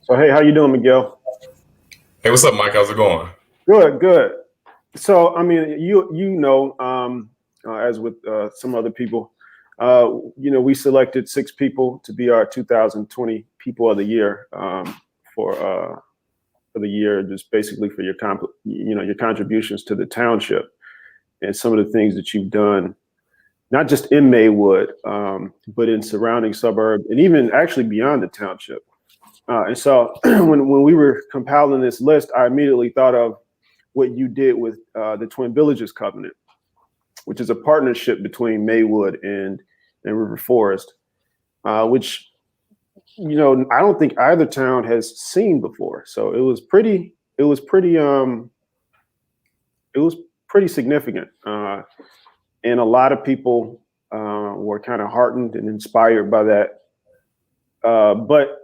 So, hey, how you doing, Miguel? Hey, what's up, Mike? How's it going? Good, good. So, I mean, as with some other people, we selected 6 people to be our 2020 People of the Year for the year, just basically for your your contributions to the township and some of the things that you've done, not just in Maywood, but in surrounding suburbs and even actually beyond the township. And so when we were compiling this list, I immediately thought of what you did with the Twin Villages Covenant, which is a partnership between Maywood and River Forest, which, I don't think either town has seen before. So it was pretty significant. And a lot of people were kind of heartened and inspired by that. But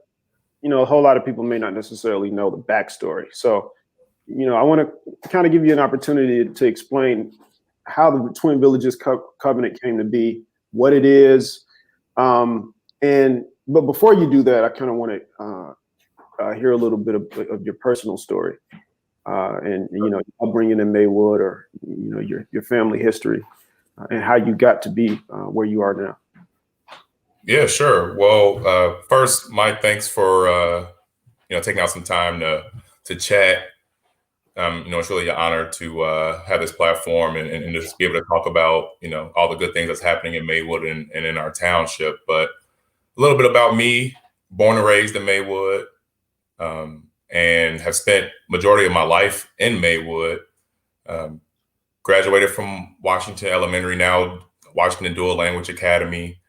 a whole lot of people may not necessarily know the backstory. So, I want to kind of give you an opportunity to explain how the Twin Villages Covenant came to be, what it is. But before you do that, I kind of want to hear a little bit of your personal story and upbringing in Maywood, or, your family history and how you got to be where you are now. Yeah, sure. Well, first, Mike, thanks for taking out some time to chat. It's really an honor to have this platform and just be able to talk about all the good things that's happening in Maywood and in our township. But a little bit about me: born and raised in Maywood, and have spent majority of my life in Maywood. Graduated from Washington Elementary, now Washington Dual Language Academy.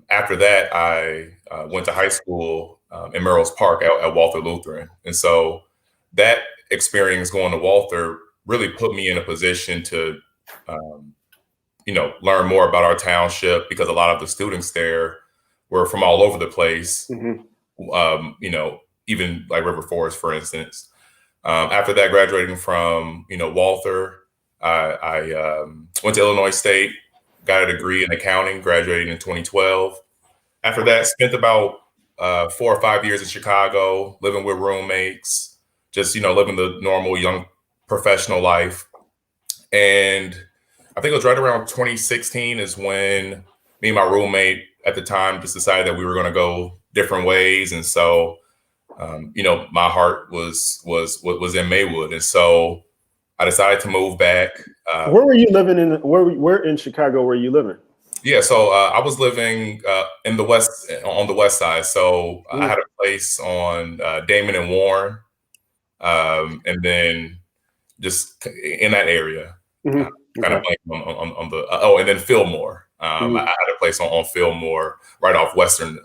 After that, I went to high school in Merrill's Park at Walther Lutheran. And so that experience going to Walther really put me in a position to, learn more about our township, because a lot of the students there were from all over the place, even like River Forest, for instance. After that, graduating from, Walther, I went to Illinois State, got a degree in accounting, graduated in 2012. After that, spent about 4 or 5 years in Chicago, living with roommates, just, living the normal young professional life. And I think it was right around 2016 is when me and my roommate at the time just decided that we were going to go different ways. And so, my heart was in Maywood. And so I decided to move back. Where were you living in? Where in Chicago were you living? Yeah, so I was living on the west side. So I had a place on Damon and Warren, and then just in that area, kind of like on the and then Fillmore. I had a place on Fillmore, right off Western.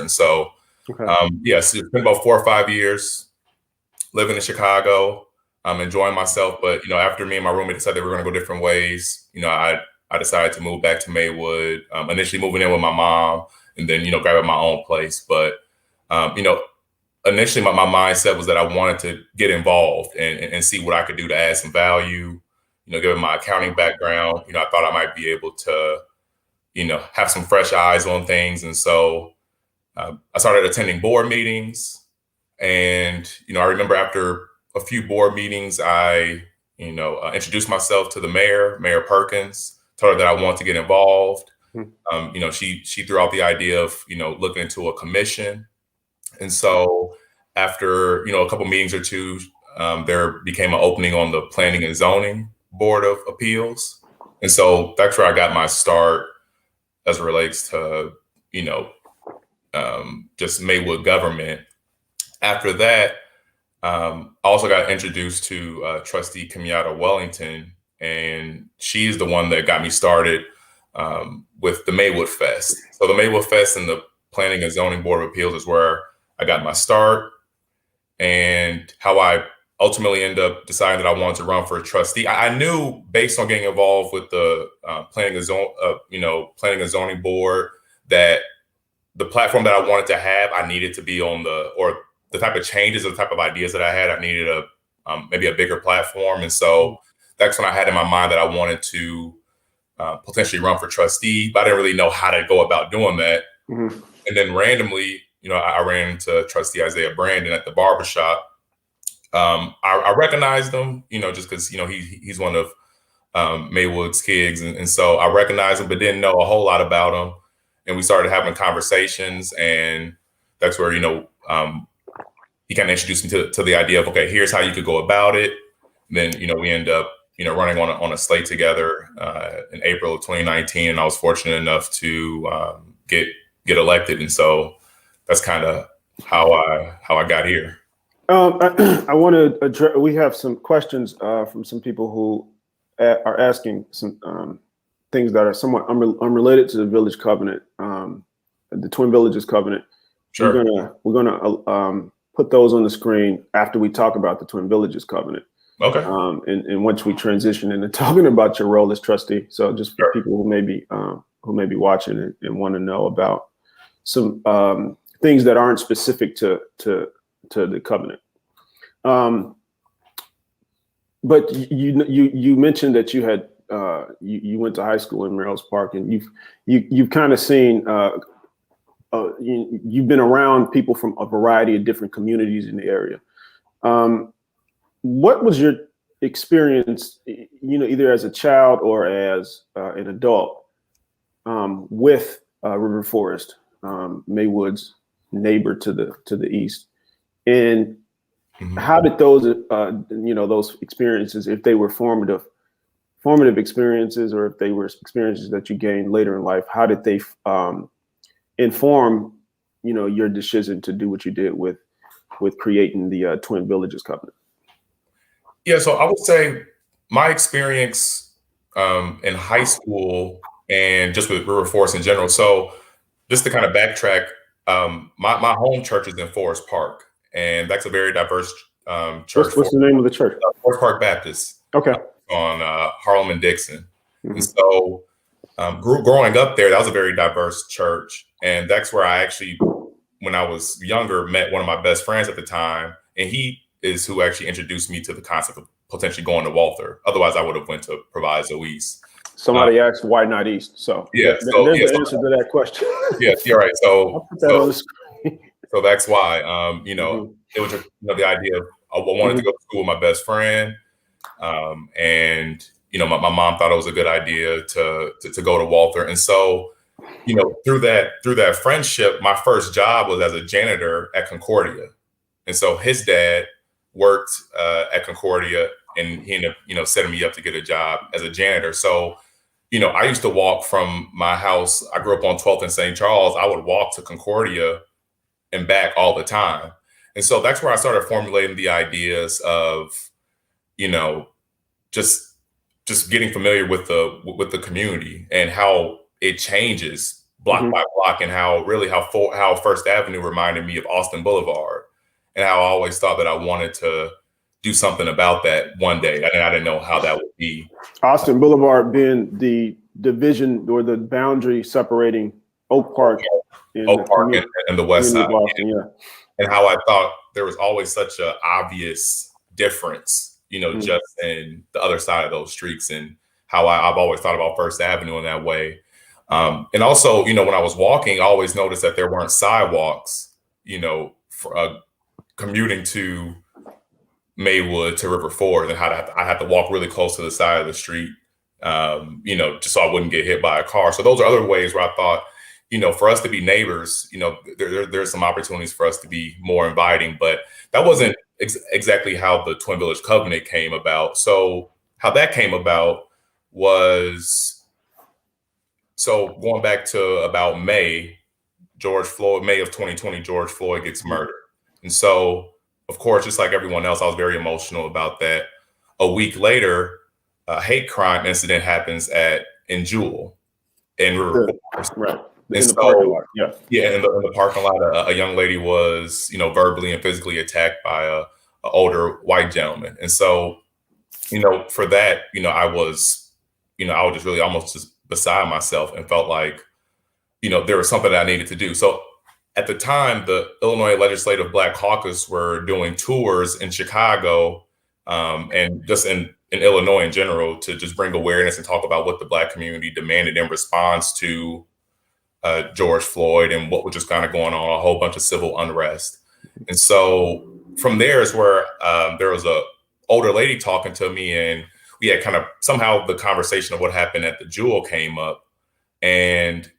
So yes, it's been about 4 or 5 years living in Chicago. I'm enjoying myself, but after me and my roommate decided we were going to go different ways, I decided to move back to Maywood. Initially moving in with my mom, and then grabbing my own place. But initially my mindset was that I wanted to get involved and see what I could do to add some value. Given my accounting background, I thought I might be able to have some fresh eyes on things, and so I started attending board meetings. And I remember after a few board meetings, I, introduced myself to the Mayor Perkins, told her that I wanted to get involved. She threw out the idea of, looking into a commission. And so after, a couple meetings or two, there became an opening on the Planning and Zoning Board of Appeals. And so that's where I got my start as it relates to, just Maywood government. After that, I also got introduced to Trustee Kenyatta Wellington, and she's the one that got me started with the Maywood Fest. So the Maywood Fest and the Planning and Zoning Board of Appeals is where I got my start, and how I ultimately ended up deciding that I wanted to run for a trustee. I knew based on getting involved with the Planning and Zoning Board, that the platform that I wanted to have, I needed to be on the type of changes or the type of ideas that I had, I needed maybe a bigger platform. And so that's when I had in my mind that I wanted to potentially run for trustee, but I didn't really know how to go about doing that. And then randomly, I ran into Trustee Isaiah Brandon at the barbershop. I recognized him, just because, he's one of Maywood's kids. And so I recognized him, but didn't know a whole lot about him. And we started having conversations, and that's where, he kind of introduced me to the idea of, okay, here's how you could go about it. And then, we end up, running on a slate together in April of 2019. And I was fortunate enough to get elected. And so that's kind of how I got here. I want to address, we have some questions from some people who are asking some things that are somewhat unrelated to the Village Covenant, the Twin Villages Covenant. Sure. We're gonna put those on the screen after we talk about the Twin Villages Covenant. Okay. And once we transition into talking about your role as trustee, so just for people who may be watching and want to know about some things that aren't specific to the covenant. But you mentioned that you had you went to high school in Merrill's Park, and you've kind of seen you've been around people from a variety of different communities in the area. What was your experience, either as a child or as an adult, with River Forest, Maywood's neighbor to the east, and how did those those experiences, if they were formative experiences, or if they were experiences that you gained later in life, how did they inform your decision to do what you did with creating the Twin Villages Covenant? Yeah, so I would say my experience in high school and just with River Forest in general. So just to kind of backtrack, my home church is in Forest Park, and that's a very diverse church. What's the name of the church? Forest Park Baptist. Okay. On Harlem and Dixon. And so growing up there, that was a very diverse church. And that's where I actually, when I was younger, met one of my best friends at the time. And he is who actually introduced me to the concept of potentially going to Walther. Otherwise, I would have went to Proviso East. Somebody asked why not East. So yeah, there's the answer to that question. Yeah, you're right. So I'll put that on the screen. So that's why, it was the idea of I wanted to go to school with my best friend. And my mom thought it was a good idea to go to Walther. And so, through that friendship, my first job was as a janitor at Concordia. And so his dad worked at Concordia, and he ended up, setting me up to get a job as a janitor. So, I used to walk from my house. I grew up on 12th and St. Charles. I would walk to Concordia and back all the time. And so that's where I started formulating the ideas of, just getting familiar with the community and how it changes block by block, and how First Avenue reminded me of Austin Boulevard, and how I always thought that I wanted to do something about that one day. I didn't know how that would be. Austin Boulevard being the division or the boundary separating Oak Park and the west side. Boston, yeah. And how I thought there was always such an obvious difference, just in the other side of those streets, and how I've always thought about First Avenue in that way. And also, when I was walking, I always noticed that there weren't sidewalks, for commuting to Maywood to River Forest, and I had to walk really close to the side of the street, just so I wouldn't get hit by a car. So those are other ways where I thought, for us to be neighbors, there's some opportunities for us to be more inviting, but that wasn't exactly how the Twin Village Covenant came about. So how that came about was, going back to about May of 2020, George Floyd gets murdered. And so, of course, just like everyone else, I was very emotional about that. A week later, a hate crime incident happens in Jewel in River Forest. Right. In the parking lot. In the parking lot, a young lady was, verbally and physically attacked by a older white gentleman. And so, for that, I was just really almost just beside myself, and felt like, there was something that I needed to do. So at the time, the Illinois Legislative Black Caucus were doing tours in Chicago, and just in Illinois in general, to just bring awareness and talk about what the Black community demanded in response to George Floyd and what was just kind of going on, a whole bunch of civil unrest. And so from there is where there was a older lady talking to me, and we had kind of somehow the conversation of what happened at the Jewel came up. And,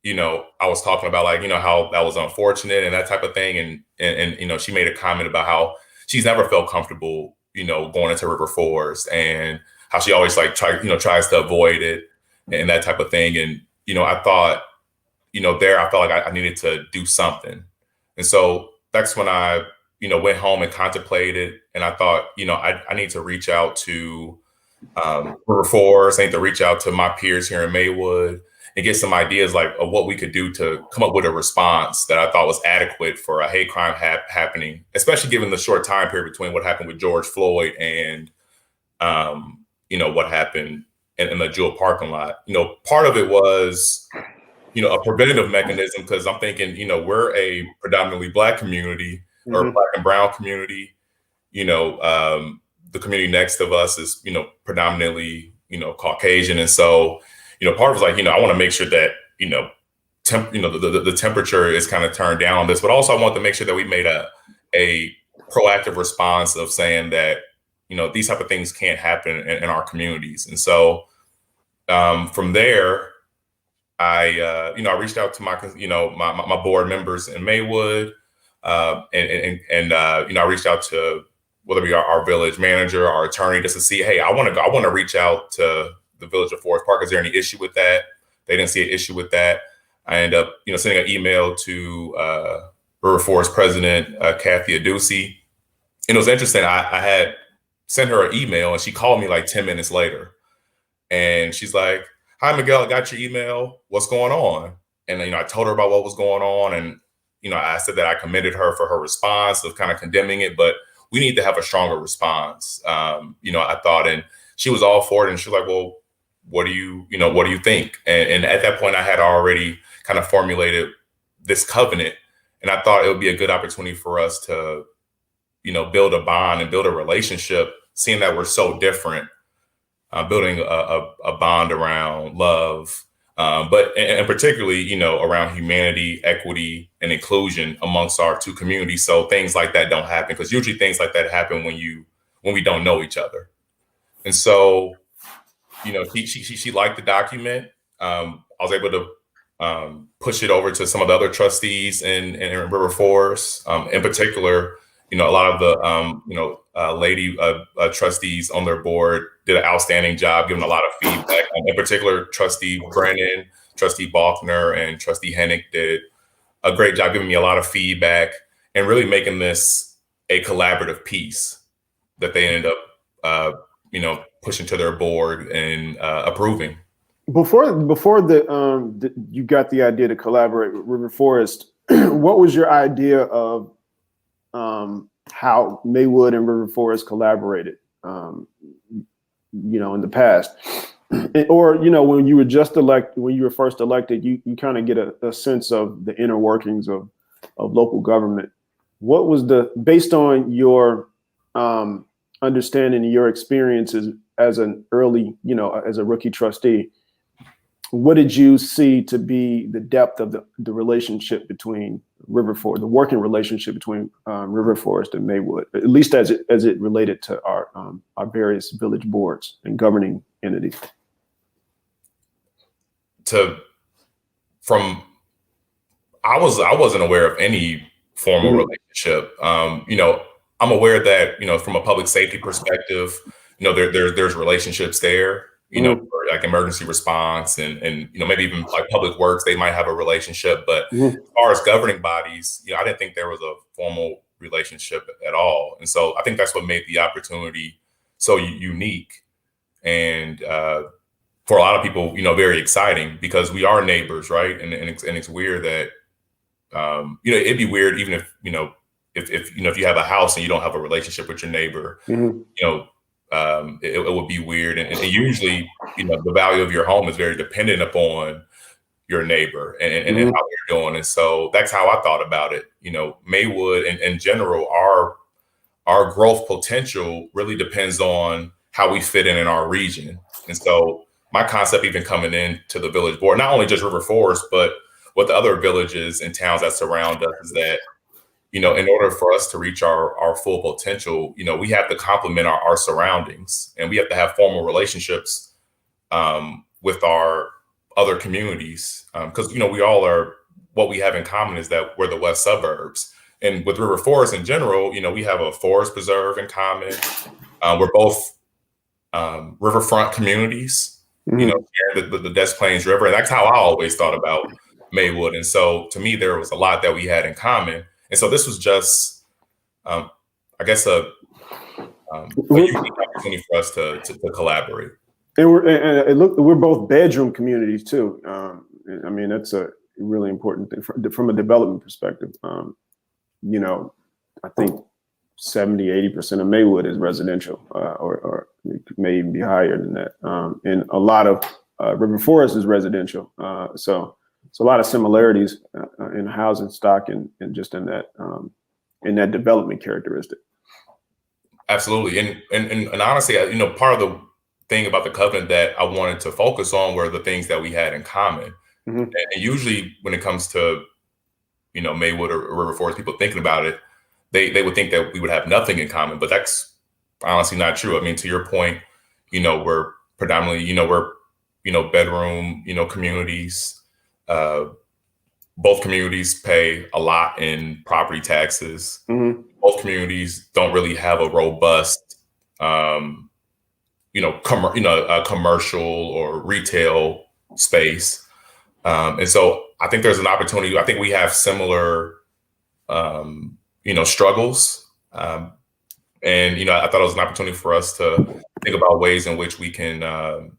I was talking about like, how that was unfortunate and that type of thing. And she made a comment about how she's never felt comfortable, going into River Forest, and how she always like tries to avoid it and that type of thing. And, I thought, there, I felt like I needed to do something. And so that's when I, went home and contemplated. And I thought, I need to reach out to River Forest. I need to reach out to my peers here in Maywood and get some ideas like of what we could do to come up with a response that I thought was adequate for a hate crime happening, especially given the short time period between what happened with George Floyd and, what happened in the Jewel parking lot. Part of it was, a preventative mechanism, because I'm thinking, we're a predominantly Black community or Black and brown community. The community next of us is, predominantly, Caucasian. And so, part of it's like, I want to make sure that, the temperature is kind of turned down on this, but also I want to make sure that we made a proactive response of saying that, these type of things can't happen in our communities. And so from there, I reached out to my, my board members in Maywood, and I reached out to whether it be our village manager, our attorney, just to see, hey, I want to reach out to the village of Forest Park. Is there any issue with that? They didn't see an issue with that. I ended up, sending an email to River Forest President Kathy Aducey. And it was interesting. I had sent her an email, and she called me like 10 minutes later. And she's like, "Hi, Miguel, I got your email. What's going on?" And, I told her about what was going on. And, I said that I commended her for her response of kind of condemning it, but we need to have a stronger response. I thought, and she was all for it. And she was like, "Well, what do you think?" And at that point, I had already kind of formulated this covenant. And I thought it would be a good opportunity for us to, build a bond and build a relationship, seeing that we're so different, building a bond around love, but and particularly, around humanity, equity, and inclusion amongst our two communities. So things like that don't happen, because usually things like that happen when we don't know each other. And so, she liked the document. I was able to push it over to some of the other trustees in River Forest. In particular, a lot of the lady trustees on their board did an outstanding job, giving a lot of feedback. In particular, Trustee Brennan, Trustee Balkner, and Trustee Hennick did a great job giving me a lot of feedback and really making this a collaborative piece that they ended up, pushing to their board and approving. Before you got the idea to collaborate with River Forest, what was your idea of how Maywood and River Forest collaborated, in the past? Or, when you were first elected, you kind of get a sense of the inner workings of local government. What was based on your understanding, your experiences as an early, as a rookie trustee, what did you see to be the depth of the relationship between River Forest, the working relationship between River Forest and Maywood, at least as it related to our various village boards and governing entities? I wasn't aware of any formal relationship. I'm aware that, from a public safety perspective, there's relationships there, for like emergency response and maybe even like public works, they might have a relationship. But as far as governing bodies, I didn't think there was a formal relationship at all. And so I think that's what made the opportunity so unique. And for a lot of people, very exciting, because we are neighbors, right? And it's weird that, it'd be weird even if, if you have a house and you don't have a relationship with your neighbor, it would be weird. And usually, the value of your home is very dependent upon your neighbor and how they're doing. And so that's how I thought about it. Maywood and in general, our growth potential really depends on how we fit in our region. And so my concept, even coming into the village board, not only just River Forest, but with the other villages and towns that surround us is that, in order for us to reach our full potential, we have to complement our surroundings, and we have to have formal relationships with our other communities. Because, we all are, what we have in common is that we're the west suburbs. And with River Forest in general, we have a forest preserve in common. We're both riverfront communities, sharing the Des Plaines River. And that's how I always thought about Maywood. And so to me, there was a lot that we had in common. And so this was just, I guess, a unique opportunity for us to collaborate. And we're both bedroom communities too. I mean, that's a really important thing from a development perspective. I think 70–80% of Maywood is residential, or it may even be higher than that. And a lot of River Forest is residential. So it's a lot of similarities in housing stock and just in that development characteristic. Absolutely. And honestly, part of the thing about the covenant that I wanted to focus on were the things that we had in common. And usually when it comes to, Maywood or River Forest, people thinking about it, they would think that we would have nothing in common, but that's honestly not true. I mean, to your point, we're predominantly, bedroom, communities. Both communities pay a lot in property taxes. Both communities don't really have a robust, a commercial or retail space. And so I think there's an opportunity. I think we have similar, struggles. And, I thought it was an opportunity for us to think about ways in which we can,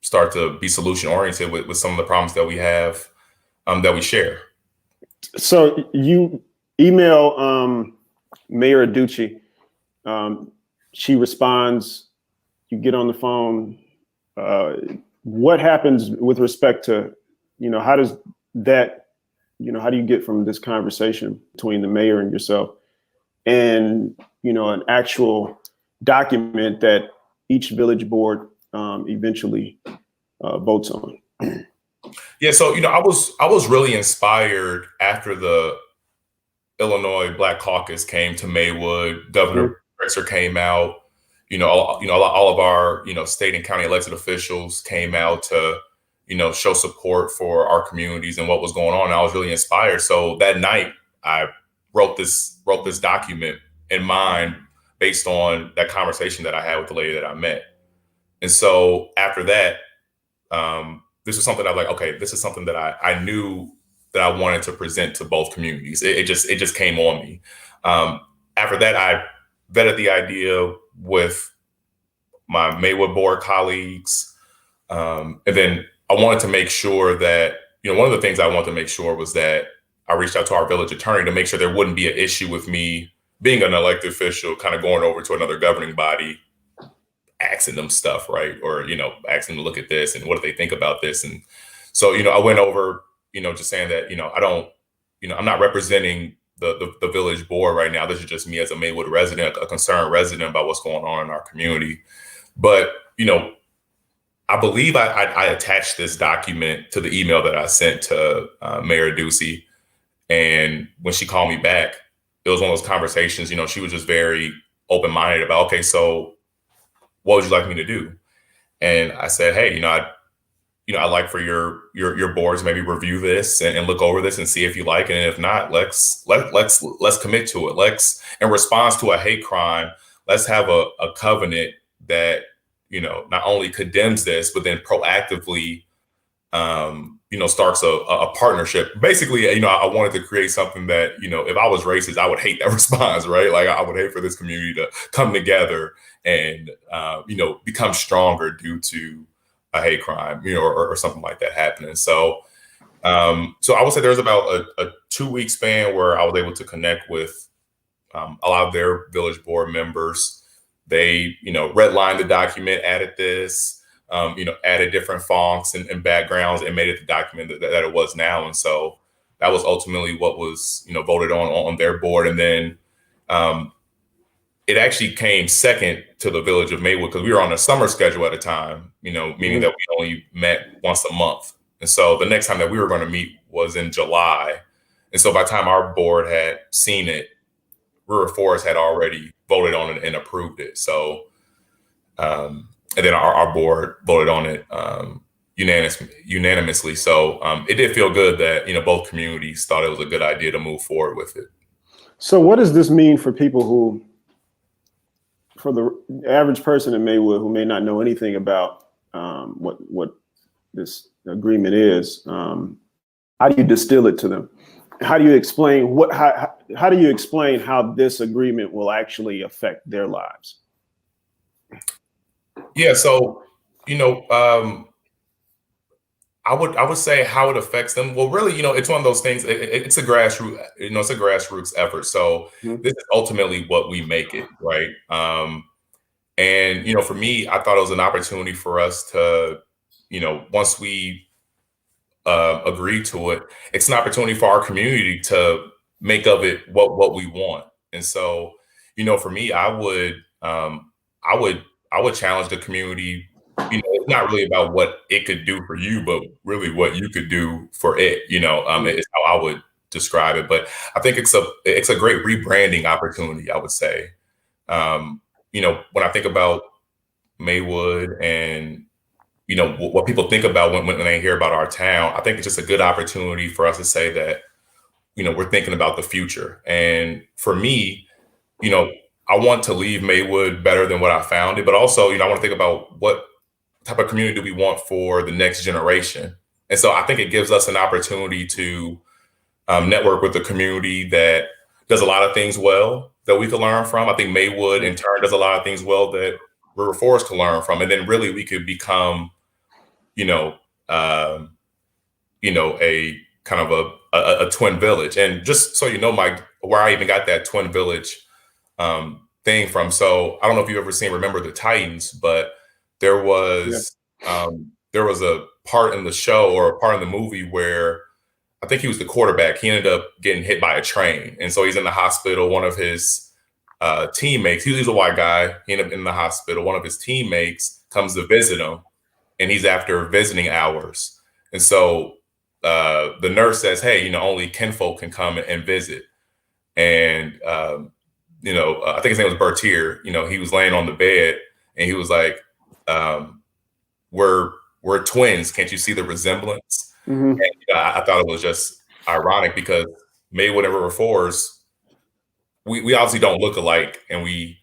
start to be solution oriented with some of the problems that we have, that we share. So you email Mayor Aducci. She responds, you get on the phone. What happens with respect to, how does that, how do you get from this conversation between the mayor and yourself and, an actual document that each village board eventually votes on? Yeah, so I was really inspired after the Illinois Black Caucus came to Maywood. Governor Pritzker came out. All of our state and county elected officials came out to show support for our communities and what was going on. And I was really inspired. So that night, I wrote this document in mind based on that conversation that I had with the lady that I met. And so after that, this was something I was like, okay, this is something that I knew that I wanted to present to both communities. It just came on me. After that, I vetted the idea with my Maywood board colleagues. And then I wanted to make sure that, one of the things I wanted to make sure was that I reached out to our village attorney to make sure there wouldn't be an issue with me being an elected official, kind of going over to another governing body, asking them stuff, right? Or, asking them to look at this and what do they think about this? And so, I went over, just saying that, I don't, I'm not representing the village board right now. This is just me as a Maywood resident, a concerned resident about what's going on in our community. But, I believe I attached this document to the email that I sent to Mayor Aducci. And when she called me back, it was one of those conversations, she was just very open-minded about, okay, so what would you like me to do? And I said, hey, I'd like for your boards maybe review this and look over this and see if you like it. And if not, let's commit to it. Let's, in response to a hate crime, let's have a covenant that, not only condemns this, but then proactively, starts a partnership. Basically, I wanted to create something that, if I was racist, I would hate that response, right? Like I would hate for this community to come together and, become stronger due to a hate crime, or something like that happening. So I would say there's about a 2-week span where I was able to connect with a lot of their village board members. They, redlined the document, added this, added different fonts and backgrounds and made it the document that it was now. And so that was ultimately what was, voted on their board. And then it actually came second to the village of Maywood because we were on a summer schedule at a time, meaning that we only met once a month. And so the next time that we were going to meet was in July. And so by the time our board had seen it, River Forest had already voted on it and approved it. So, and then our board voted on it unanimously. So it did feel good that, both communities thought it was a good idea to move forward with it. So what does this mean for people for the average person in Maywood who may not know anything about what this agreement is? How do you distill it to them? How do you explain how do you explain how this agreement will actually affect their lives? Yeah, so I would say how it affects them. Well, really, it's one of those things. It's a grassroots effort. So this is ultimately what we make it, right? And for me, I thought it was an opportunity for us to, once we agree to it, it's an opportunity for our community to make of it what we want. And so, for me, I would challenge the community. It's not really about what it could do for you, but really what you could do for it. Is how I would describe it. But I think it's a great rebranding opportunity, I would say. When I think about Maywood and what people think about when they hear about our town, I think it's just a good opportunity for us to say that we're thinking about the future. And for me, I want to leave Maywood better than what I found it, but also I want to think about what type of community do we want for the next generation. And so I think it gives us an opportunity to network with the community that does a lot of things well that we can learn from. I think Maywood in turn does a lot of things well that River Forest can learn from. And then really we could become, a kind of a twin village. And just so you know, Mike, where I even got that twin village thing from. So I don't know if you've ever seen Remember the Titans, but there was a part in the show or a part in the movie where I think he was the quarterback. He ended up getting hit by a train. And so he's in the hospital. One of his teammates, he's a white guy. He ended up in the hospital. One of his teammates comes to visit him, and he's after visiting hours. And so the nurse says, hey, only kinfolk can come and visit. And, I think his name was Bertier. He was laying on the bed and he was like, we're twins. Can't you see the resemblance? Mm-hmm. And I thought it was just ironic because Maywood and River Forest, we obviously don't look alike, and we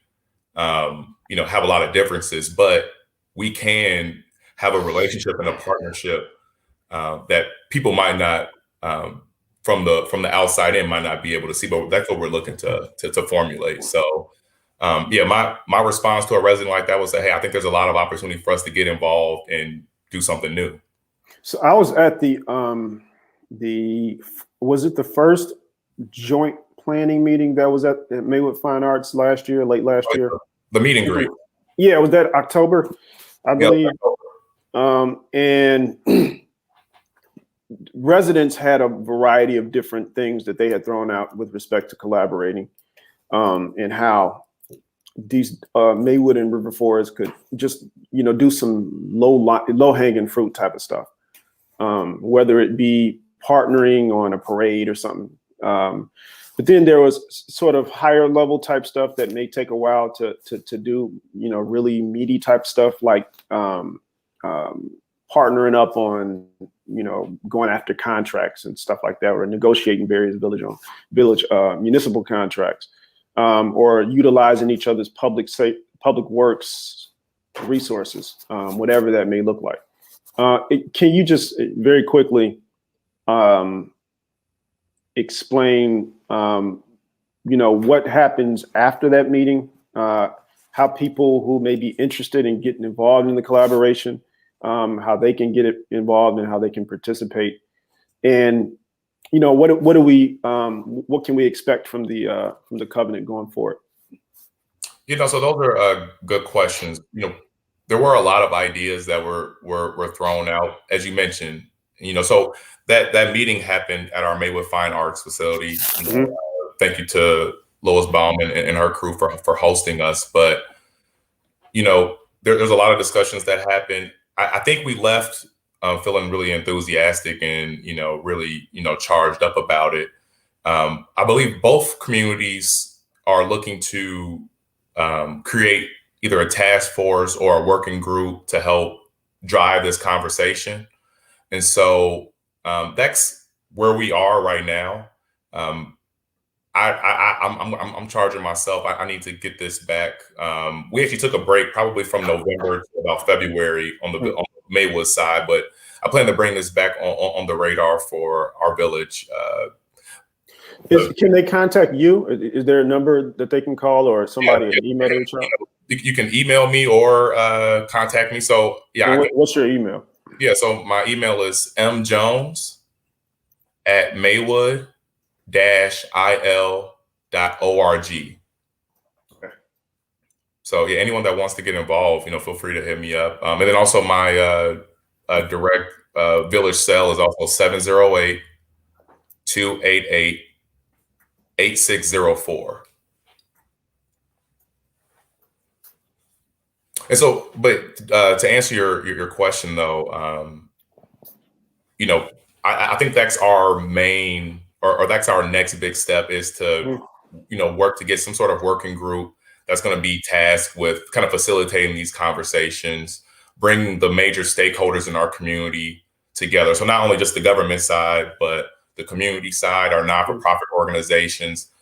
have a lot of differences, but we can have a relationship and a partnership that people might not from the outside in might not be able to see, but that's what we're looking to formulate. So my response to a resident like that was that, hey, I think there's a lot of opportunity for us to get involved and do something new. So I was at was it the first joint planning meeting that was at Maywood Fine Arts late last year? The meet and greet. Yeah, was that October, I believe? Yeah. And residents had a variety of different things that they had thrown out with respect to collaborating, and how these Maywood and River Forest could just do some low hanging fruit type of stuff, whether it be partnering on a parade or something. But then there was sort of higher level type stuff that may take a while to do, really meaty type stuff like partnering up on, going after contracts and stuff like that, or negotiating various village municipal contracts, or utilizing each other's public works resources, whatever that may look like. Can you just very quickly explain, what happens after that meeting, how people who may be interested in getting involved in the collaboration, how they can get involved and how they can participate, and what can we expect from the covenant going forward? So those are good questions. There were a lot of ideas that were thrown out, as you mentioned. So that meeting happened at our Maywood Fine Arts facility. Thank you to Lois Baum and her crew for hosting us. But there's a lot of discussions that happened. I think we left feeling really enthusiastic and, really, charged up about it. I believe both communities are looking to create either a task force or a working group to help drive this conversation. And so that's where we are right now. I'm charging myself. I need to get this back. We actually took a break probably from November to about February on the Maywood side, but I plan to bring this back on the radar for our village. Can they contact you? Is there a number that they can call or somebody an email to reach out? You can email me or contact me. So what's your email? Yeah, so my email is mjones@maywood-il.org. Okay. So anyone that wants to get involved, feel free to hit me up. And then also my direct village cell is also 708-288-8604. And so, but to answer your question though, I think that's our main, or that's our next big step, is to, work to get some sort of working group that's going to be tasked with kind of facilitating these conversations, bringing the major stakeholders in our community together. So not only just the government side, but the community side, our not-for-profit organizations,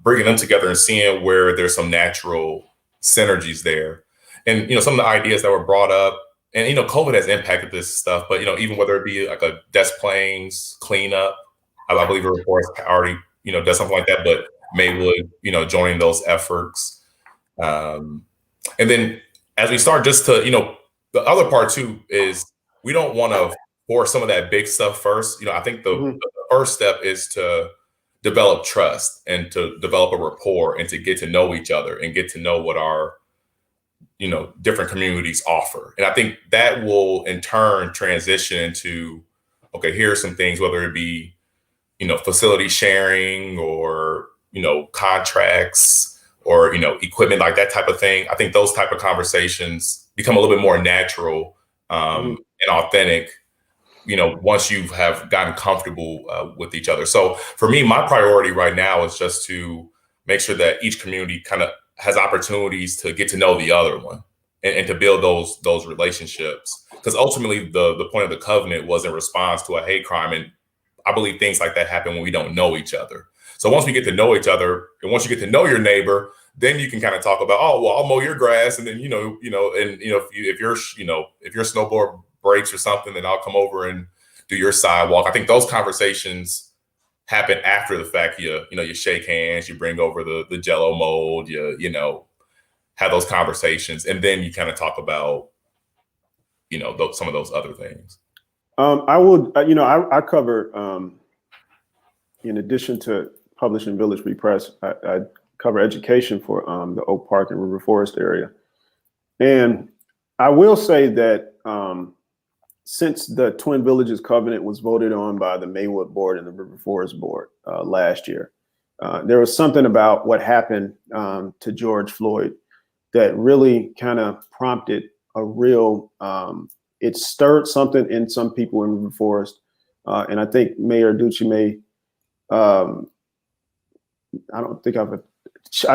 bringing them together and seeing where there's some natural synergies there. And, some of the ideas that were brought up, and, COVID has impacted this stuff, but, even whether it be like a Des Plaines cleanup, I believe River Forest already, does something like that, but Maywood, joining those efforts. And then as we start just to, the other part too is we don't want to force some of that big stuff first. I think the first step is to develop trust and to develop a rapport and to get to know each other and get to know what our different communities offer. And I think that will in turn transition into, okay, here are some things, whether it be, facility sharing or, contracts or, equipment, like that type of thing. I think those type of conversations become a little bit more natural and authentic, once you have gotten comfortable with each other. So for me, my priority right now is just to make sure that each community kind of has opportunities to get to know the other one and to build those relationships. Because ultimately the point of the covenant was in response to a hate crime. And I believe things like that happen when we don't know each other. So once we get to know each other and once you get to know your neighbor, then you can kind of talk about, oh, well, I'll mow your grass. And then, if your snowboard breaks or something, then I'll come over and do your sidewalk. I think those conversations happen after the fact. You shake hands, you bring over the Jello mold, you have those conversations, and then you kind of talk about, some of those other things. I would, I cover, in addition to publishing Village Free Press, I cover education for the Oak Park and River Forest area. And I will say that since the Twin Villages Covenant was voted on by the Maywood Board and the River Forest Board last year, there was something about what happened to George Floyd that really kind of prompted a real, it stirred something in some people in River Forest. And I think Mayor Ducey may, I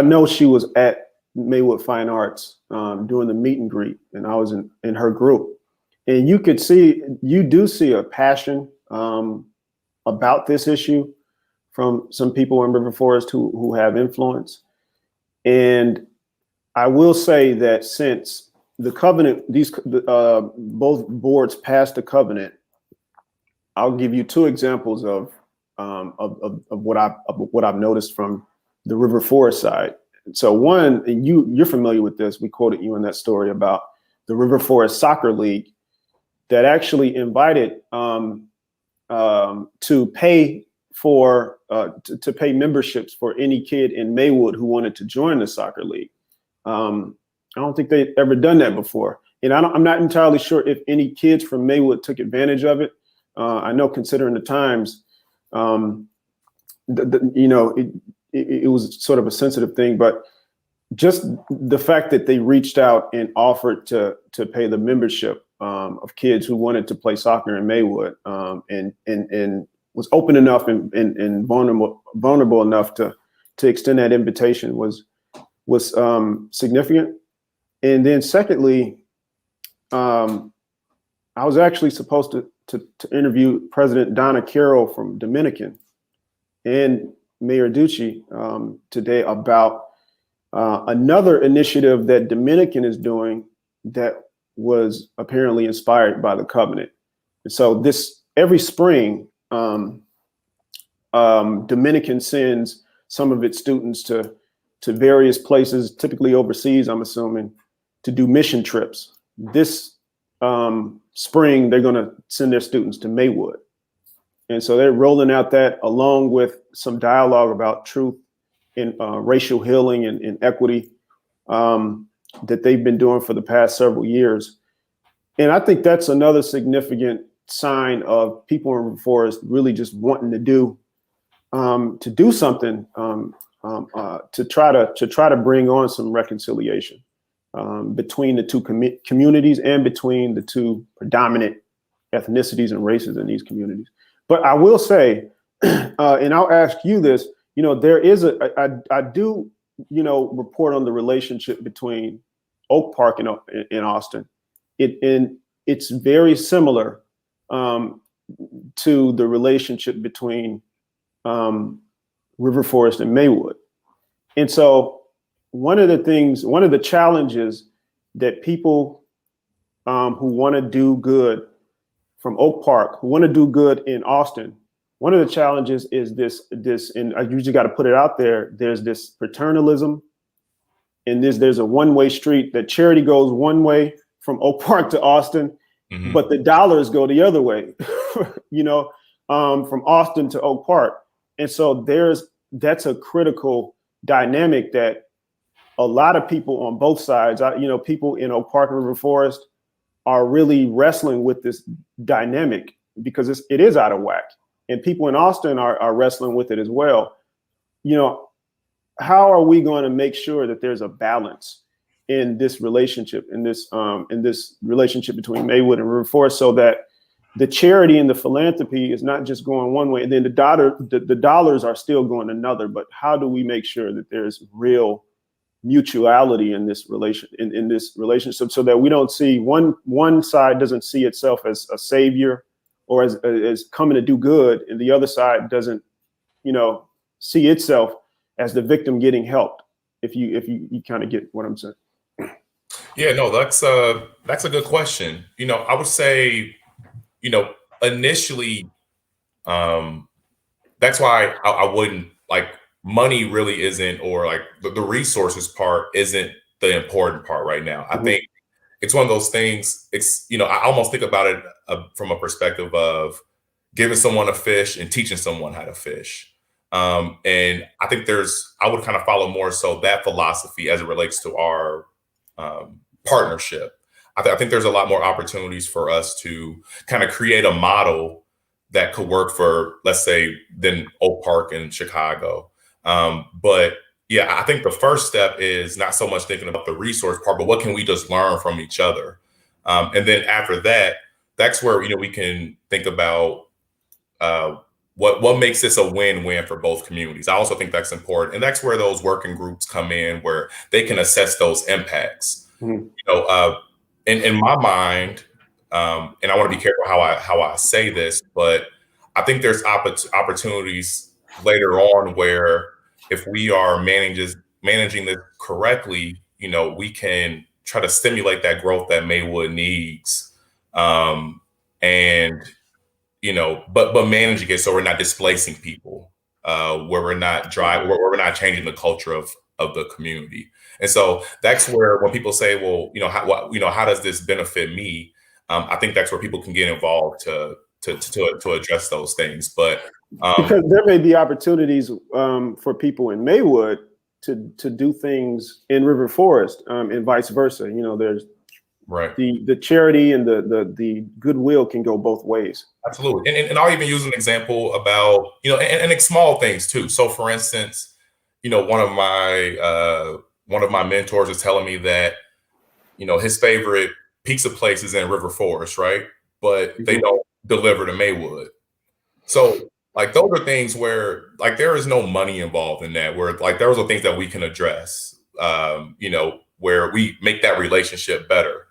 know she was at Maywood Fine Arts doing the meet and greet, and I was in her group. And you do see a passion about this issue from some people in River Forest who have influence. And I will say that since the covenant, both boards passed the covenant, I'll give you two examples of what I've noticed from the River Forest side. So one, and you're familiar with this, we quoted you in that story about the River Forest Soccer League that actually invited to pay memberships for any kid in Maywood who wanted to join the soccer league. I don't think they'd ever done that before. And I'm not entirely sure if any kids from Maywood took advantage of it. I know, considering the times, it was sort of a sensitive thing, but just the fact that they reached out and offered to pay the membership of kids who wanted to play soccer in Maywood, and was open enough and vulnerable enough to extend that invitation was significant. And then secondly, I was actually supposed to interview President Donna Carroll from Dominican and Mayor Ducci today about another initiative that Dominican is doing that was apparently inspired by the covenant. And so every spring, Dominican sends some of its students to various places, typically overseas, I'm assuming, to do mission trips. This spring, they're going to send their students to Maywood. And so they're rolling out that along with some dialogue about truth and racial healing and equity that they've been doing for the past several years. And I think that's another significant sign of people in River Forest really just wanting to do something to try to bring on some reconciliation between the two communities and between the two predominant ethnicities and races in these communities. But I will say, and I'll ask you this, there is I do, report on the relationship between Oak Park and Austin. It's very similar to the relationship between River Forest and Maywood. And so one of the challenges that people who want to do good from Oak Park, who want to do good in Austin, one of the challenges is this, and I usually got to put it out there, there's this paternalism, and there's a one-way street, that charity goes one way from Oak Park to Austin, mm-hmm. but the dollars go the other way, from Austin to Oak Park. And so that's a critical dynamic that a lot of people on both sides, people in Oak Park and River Forest are really wrestling with this dynamic because it is out of whack. And people in Austin are wrestling with it as well. How are we going to make sure that there's a balance in this relationship, in this relationship between Maywood and River Forest, so that the charity and the philanthropy is not just going one way, and then the dollars are still going another? But how do we make sure that there's real mutuality in this relationship, so that we don't see one side doesn't see itself as a savior or as coming to do good, and the other side doesn't, see itself as the victim getting helped? If you kind of get what I'm saying. Yeah, no, that's a good question. I would say, initially, that's why I wouldn't money really isn't, or the resources part isn't the important part right now. I think it's one of those things. It's, I almost think about it from a perspective of giving someone a fish and teaching someone how to fish. And I think I would kind of follow more so that philosophy as it relates to our partnership. I think there's a lot more opportunities for us to kind of create a model that could work for, let's say, than Oak Park in Chicago. But yeah, I think the first step is not so much thinking about the resource part, but what can we just learn from each other? And then after that, that's where, we can think about what makes this a win-win for both communities. I also think that's important. And that's where those working groups come in, where they can assess those impacts. Mm-hmm. In my mind, and I want to be careful how I say this, but I think there's opportunities later on where if we are managing this correctly, we can try to stimulate that growth that Maywood needs, but managing it so we're not displacing people, where we're not where we're not changing the culture of the community. And so that's where, when people say, well, how does this benefit me? I think that's where people can get involved to address those things. But because there may be opportunities for people in Maywood to do things in River Forest, and vice versa. There's right. The charity and the goodwill can go both ways. Absolutely. And I'll even use an example about, and small things too. So for instance, one of my mentors is telling me that, his favorite pizza places in River Forest, right? But they don't deliver to Maywood. So like those are things where like there is no money involved in that. Where like those are things that we can address. Where we make that relationship better.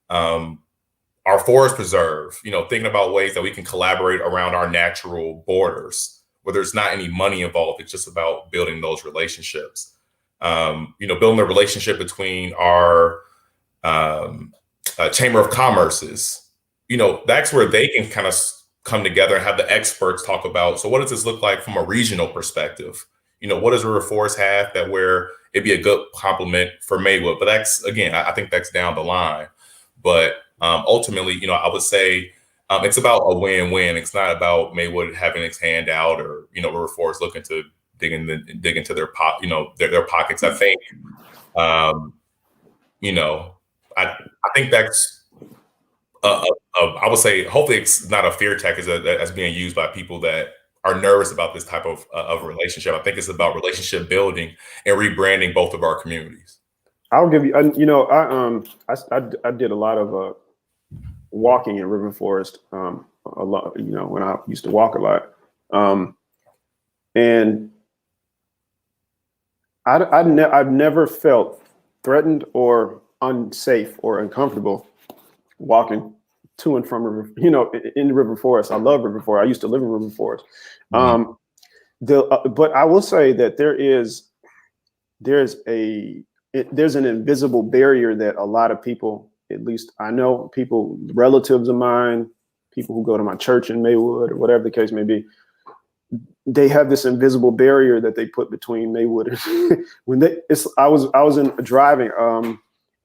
Our forest preserve, thinking about ways that we can collaborate around our natural borders, where there's not any money involved. It's just about building those relationships. Building the relationship between our Chamber of Commerce's, that's where they can kind of come together and have the experts talk about, so what does this look like from a regional perspective? What does River Forest have that where it'd be a good complement for Maywood? But that's, again, I think that's down the line. But ultimately, I would say it's about a win-win. It's not about Maywood having its hand out or, River Forest looking to dig into their their pockets. I think, I think that's, I would say, hopefully it's not a fear tactic that's being used by people that are nervous about this type of relationship. I think it's about relationship building and rebranding both of our communities. I'll give you, I did a lot of walking in River Forest a lot, when I used to walk a lot. And I've never felt threatened or unsafe or uncomfortable walking to and from River, in River Forest. I love River Forest. I used to live in River Forest. But I will say that there's an invisible barrier that a lot of people, at least I know, people, relatives of mine, people who go to my church in Maywood or whatever the case may be, they have this invisible barrier that they put between Maywood and I was driving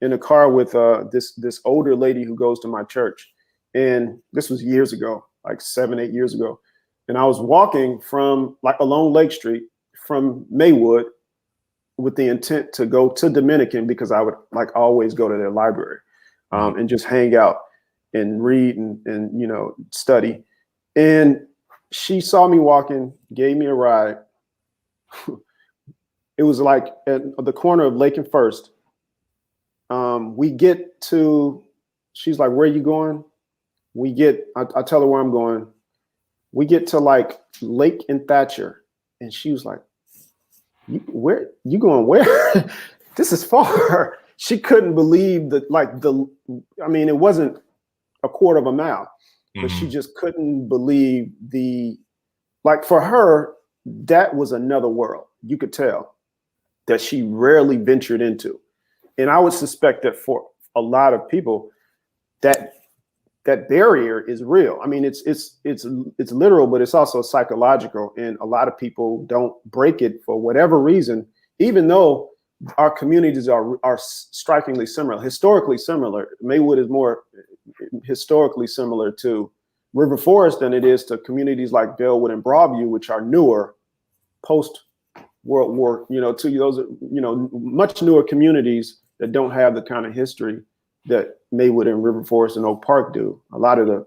in a car with this older lady who goes to my church, and this was years ago, like 7-8 years ago, and I was walking from along Lake Street from Maywood with the intent to go to Dominican because I would always go to their library and just hang out and read and study. And she saw me walking, gave me a ride. It was like at the corner of Lake and First. We get to, she's like, "Where are you going?" I tell her where I'm going. We get to Lake and Thatcher. And she was like, "Where you going? Where? This is far." She couldn't believe that, it wasn't a quarter of a mile, but she just couldn't believe for her, that was another world. You could tell that she rarely ventured into. And I would suspect that for a lot of people, that barrier is real. I mean, it's literal, but it's also psychological. And a lot of people don't break it for whatever reason, even though our communities are strikingly similar, historically similar. Maywood is more historically similar to River Forest than it is to communities like Bellwood and Broadview, which are newer, post World War, to those, much newer communities that don't have the kind of history that Maywood and River Forest and Oak Park do. A lot of the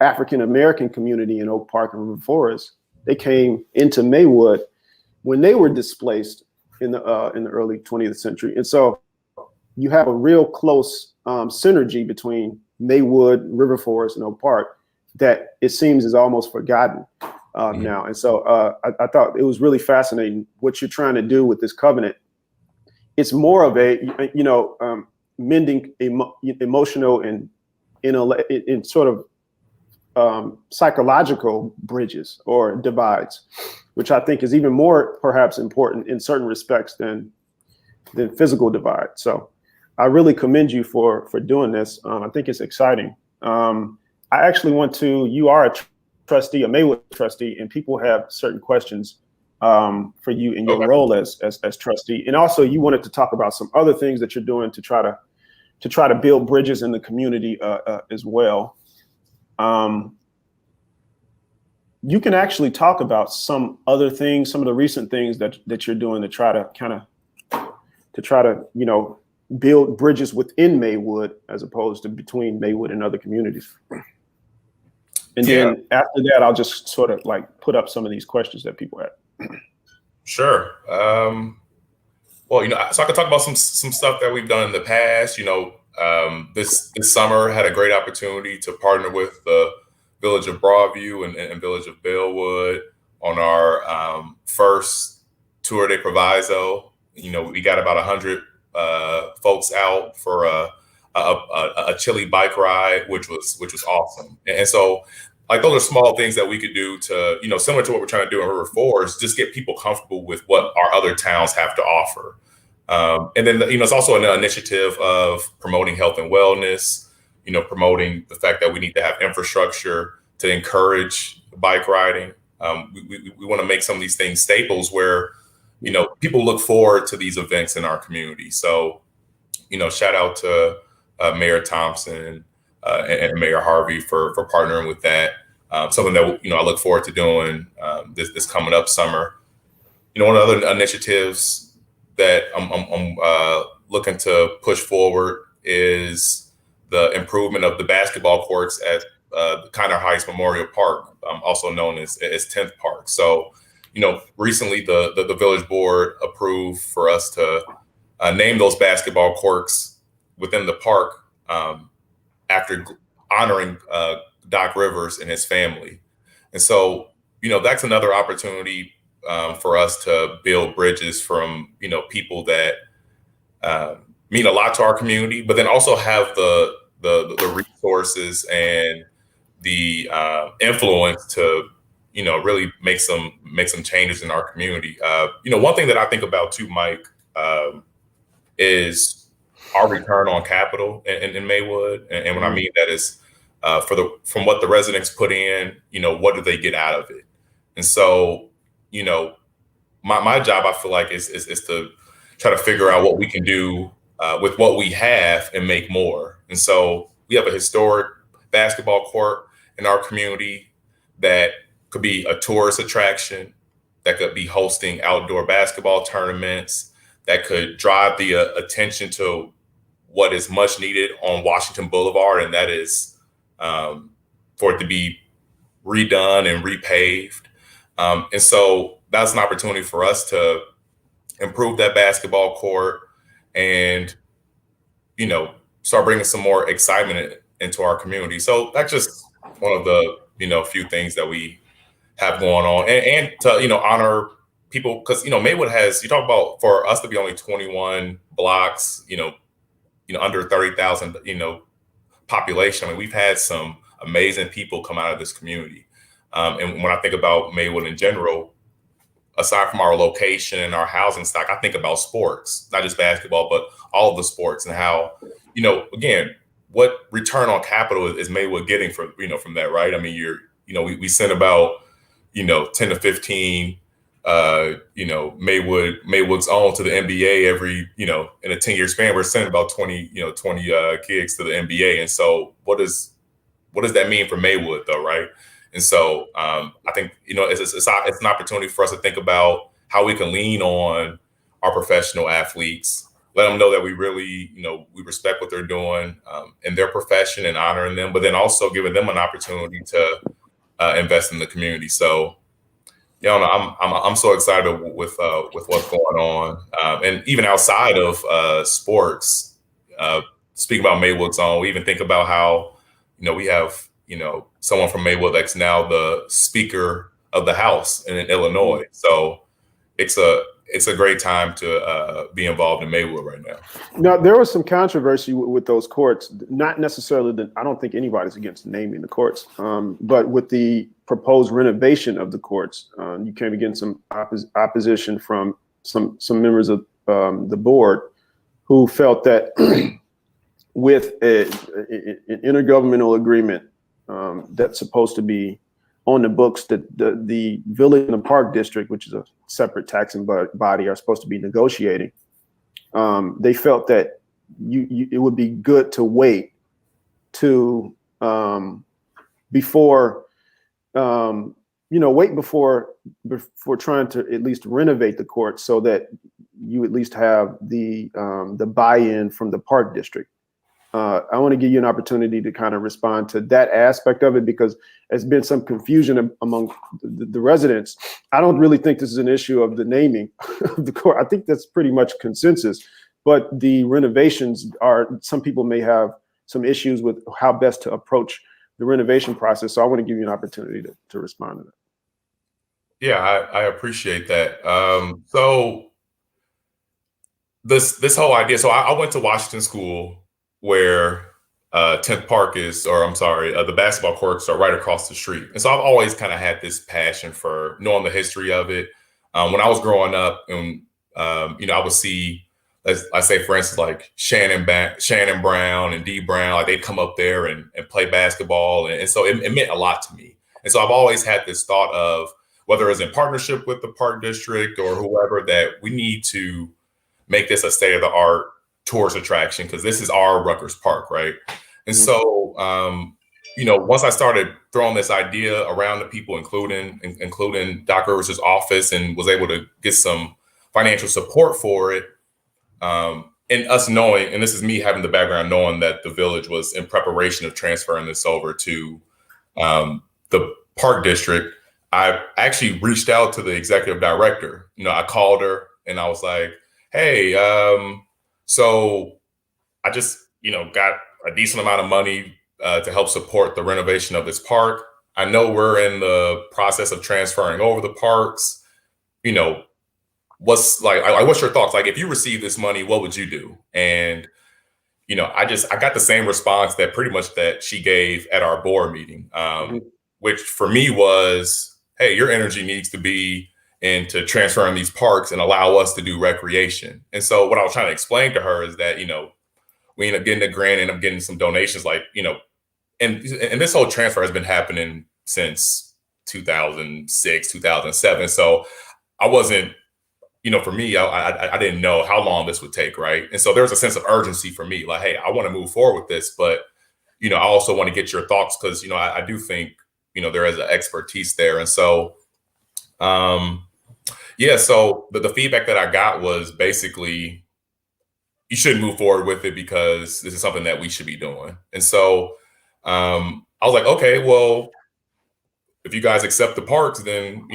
African American community in Oak Park and River Forest, they came into Maywood when they were displaced in the early 20th century. And so you have a real close synergy between Maywood, River Forest, and Oak Park that it seems is almost forgotten now. And so I thought it was really fascinating what you're trying to do with this covenant. It's more of a, mending emotional and in sort of psychological bridges or divides, which I think is even more perhaps important in certain respects than physical divide. So I really commend you for doing this. I think it's exciting. I actually you are a trustee, a Maywood trustee, and people have certain questions for you in your role as trustee. And also you wanted to talk about some other things that you're doing to try to build bridges in the community as well. You can actually talk about some other things, some of the recent things that you're doing to try to build bridges within Maywood as opposed to between Maywood and other communities. And then after that, I'll just sort of put up some of these questions that people had. Sure. Well, so I could talk about some stuff that we've done in the past. This summer had a great opportunity to partner with the Village of Broadview and Village of Bellwood on our first Tour de Proviso. We got about 100 folks out for a chilly bike ride, which was awesome. And so, like, those are small things that we could do to, similar to what we're trying to do in River Forest, just get people comfortable with what our other towns have to offer. And then, it's also an initiative of promoting health and wellness, promoting the fact that we need to have infrastructure to encourage bike riding. We want to make some of these things staples where, people look forward to these events in our community. So, shout out to Mayor Thompson and Mayor Harvey for partnering with that. Something that, I look forward to doing this coming up summer. One of the other initiatives that I'm looking to push forward is the improvement of the basketball courts at the Connor Heights Memorial Park, also known as 10th Park. So, recently the village board approved for us to name those basketball courts within the park after honoring Doc Rivers and his family. And so, that's another opportunity for us to build bridges from, people that mean a lot to our community, but then also have the resources and the influence to, really make some changes in our community. One thing that I think about too, Mike, is our return on capital in Maywood. And what I mean that is from what the residents put in, what do they get out of it? And so, my job, I feel like, is to try to figure out what we can do with what we have and make more. And so we have a historic basketball court in our community that could be a tourist attraction, that could be hosting outdoor basketball tournaments, that could drive the attention to what is much needed on Washington Boulevard, and that is for it to be redone and repaved. And so that's an opportunity for us to improve that basketball court and, start bringing some more excitement into our community. So that's just one of the, few things that we have going on, and to, honor people, because, Maywood has, you talk about, for us to be only 21 blocks, under 30,000, population. I mean, we've had some amazing people come out of this community. And when I think about Maywood in general, aside from our location and our housing stock, I think about sports, not just basketball, but all of the sports, and how, again, what return on capital is Maywood getting from that, right? I mean, we send about, 10 to 15, Maywood's own to the NBA every, in a 10-year span. We're sending about 20 kids to the NBA. And so what does that mean for Maywood, though, right? And so I think, it's an opportunity for us to think about how we can lean on our professional athletes, let them know that we really, we respect what they're doing in their profession and honoring them, but then also giving them an opportunity to invest in the community. So, I'm so excited with what's going on, and even outside of sports. Speaking about Maywood's own, we even think about how we have someone from Maywood that's now the Speaker of the House in Illinois. So it's a great time to be involved in Maywood right now. Now, there was some controversy with those courts, not necessarily I don't think anybody's against naming the courts, but with the proposed renovation of the courts, you came against some opposition from some members of the board who felt that with an intergovernmental agreement that's supposed to be on the books, that the village and the park district, which is a separate taxing body, are supposed to be negotiating. They felt that it would be good to wait to before trying to at least renovate the court, so that you at least have the buy-in from the park district. I want to give you an opportunity to kind of respond to that aspect of it, because there's been some confusion among the residents. I don't really think this is an issue of the naming of the court. I think that's pretty much consensus but the renovations some people may have some issues with how best to approach the renovation process. So I want to give you an opportunity to respond to that. Yeah, I appreciate that. So this whole idea. So I went to Washington School, where 10th Park is, or I'm sorry, the basketball courts are right across the street. And so I've always kind of had this passion for knowing the history of it. When I was growing up, and I would see, I say, for instance, like Shannon Brown and Dee Brown, like they'd come up there and play basketball, and so it meant a lot to me. And so I've always had this thought of, whether it's in partnership with the Park District or whoever, that we need to make this a state-of-the-art tourist attraction, because this is our Rutgers Park, right? And so, once I started throwing this idea around to people, including Doc Rivers' office, and was able to get some financial support for it, and us knowing, and this is me having the background knowing that the village was in preparation of transferring this over to the Park District, I actually reached out to the executive director. I called her and I was like, hey, so I just, got a decent amount of money to help support the renovation of this park. I know we're in the process of transferring over the parks. What's your thoughts? Like, if you receive this money, what would you do? And, I got the same response that she gave at our board meeting, which for me was, hey, your energy needs to be into transferring these parks and allow us to do recreation. And so what I was trying to explain to her is that, we end up getting a grant, end up getting some donations, and this whole transfer has been happening since 2006, 2007. So I wasn't, for me, I didn't know how long this would take, right? And so there's a sense of urgency for me, like, hey, I want to move forward with this, but, I also want to get your thoughts, because, I do think, there is an expertise there. And so, so the feedback that I got was basically, you shouldn't move forward with it because this is something that we should be doing. And so I was like, okay, well, if you guys accept the parks, then,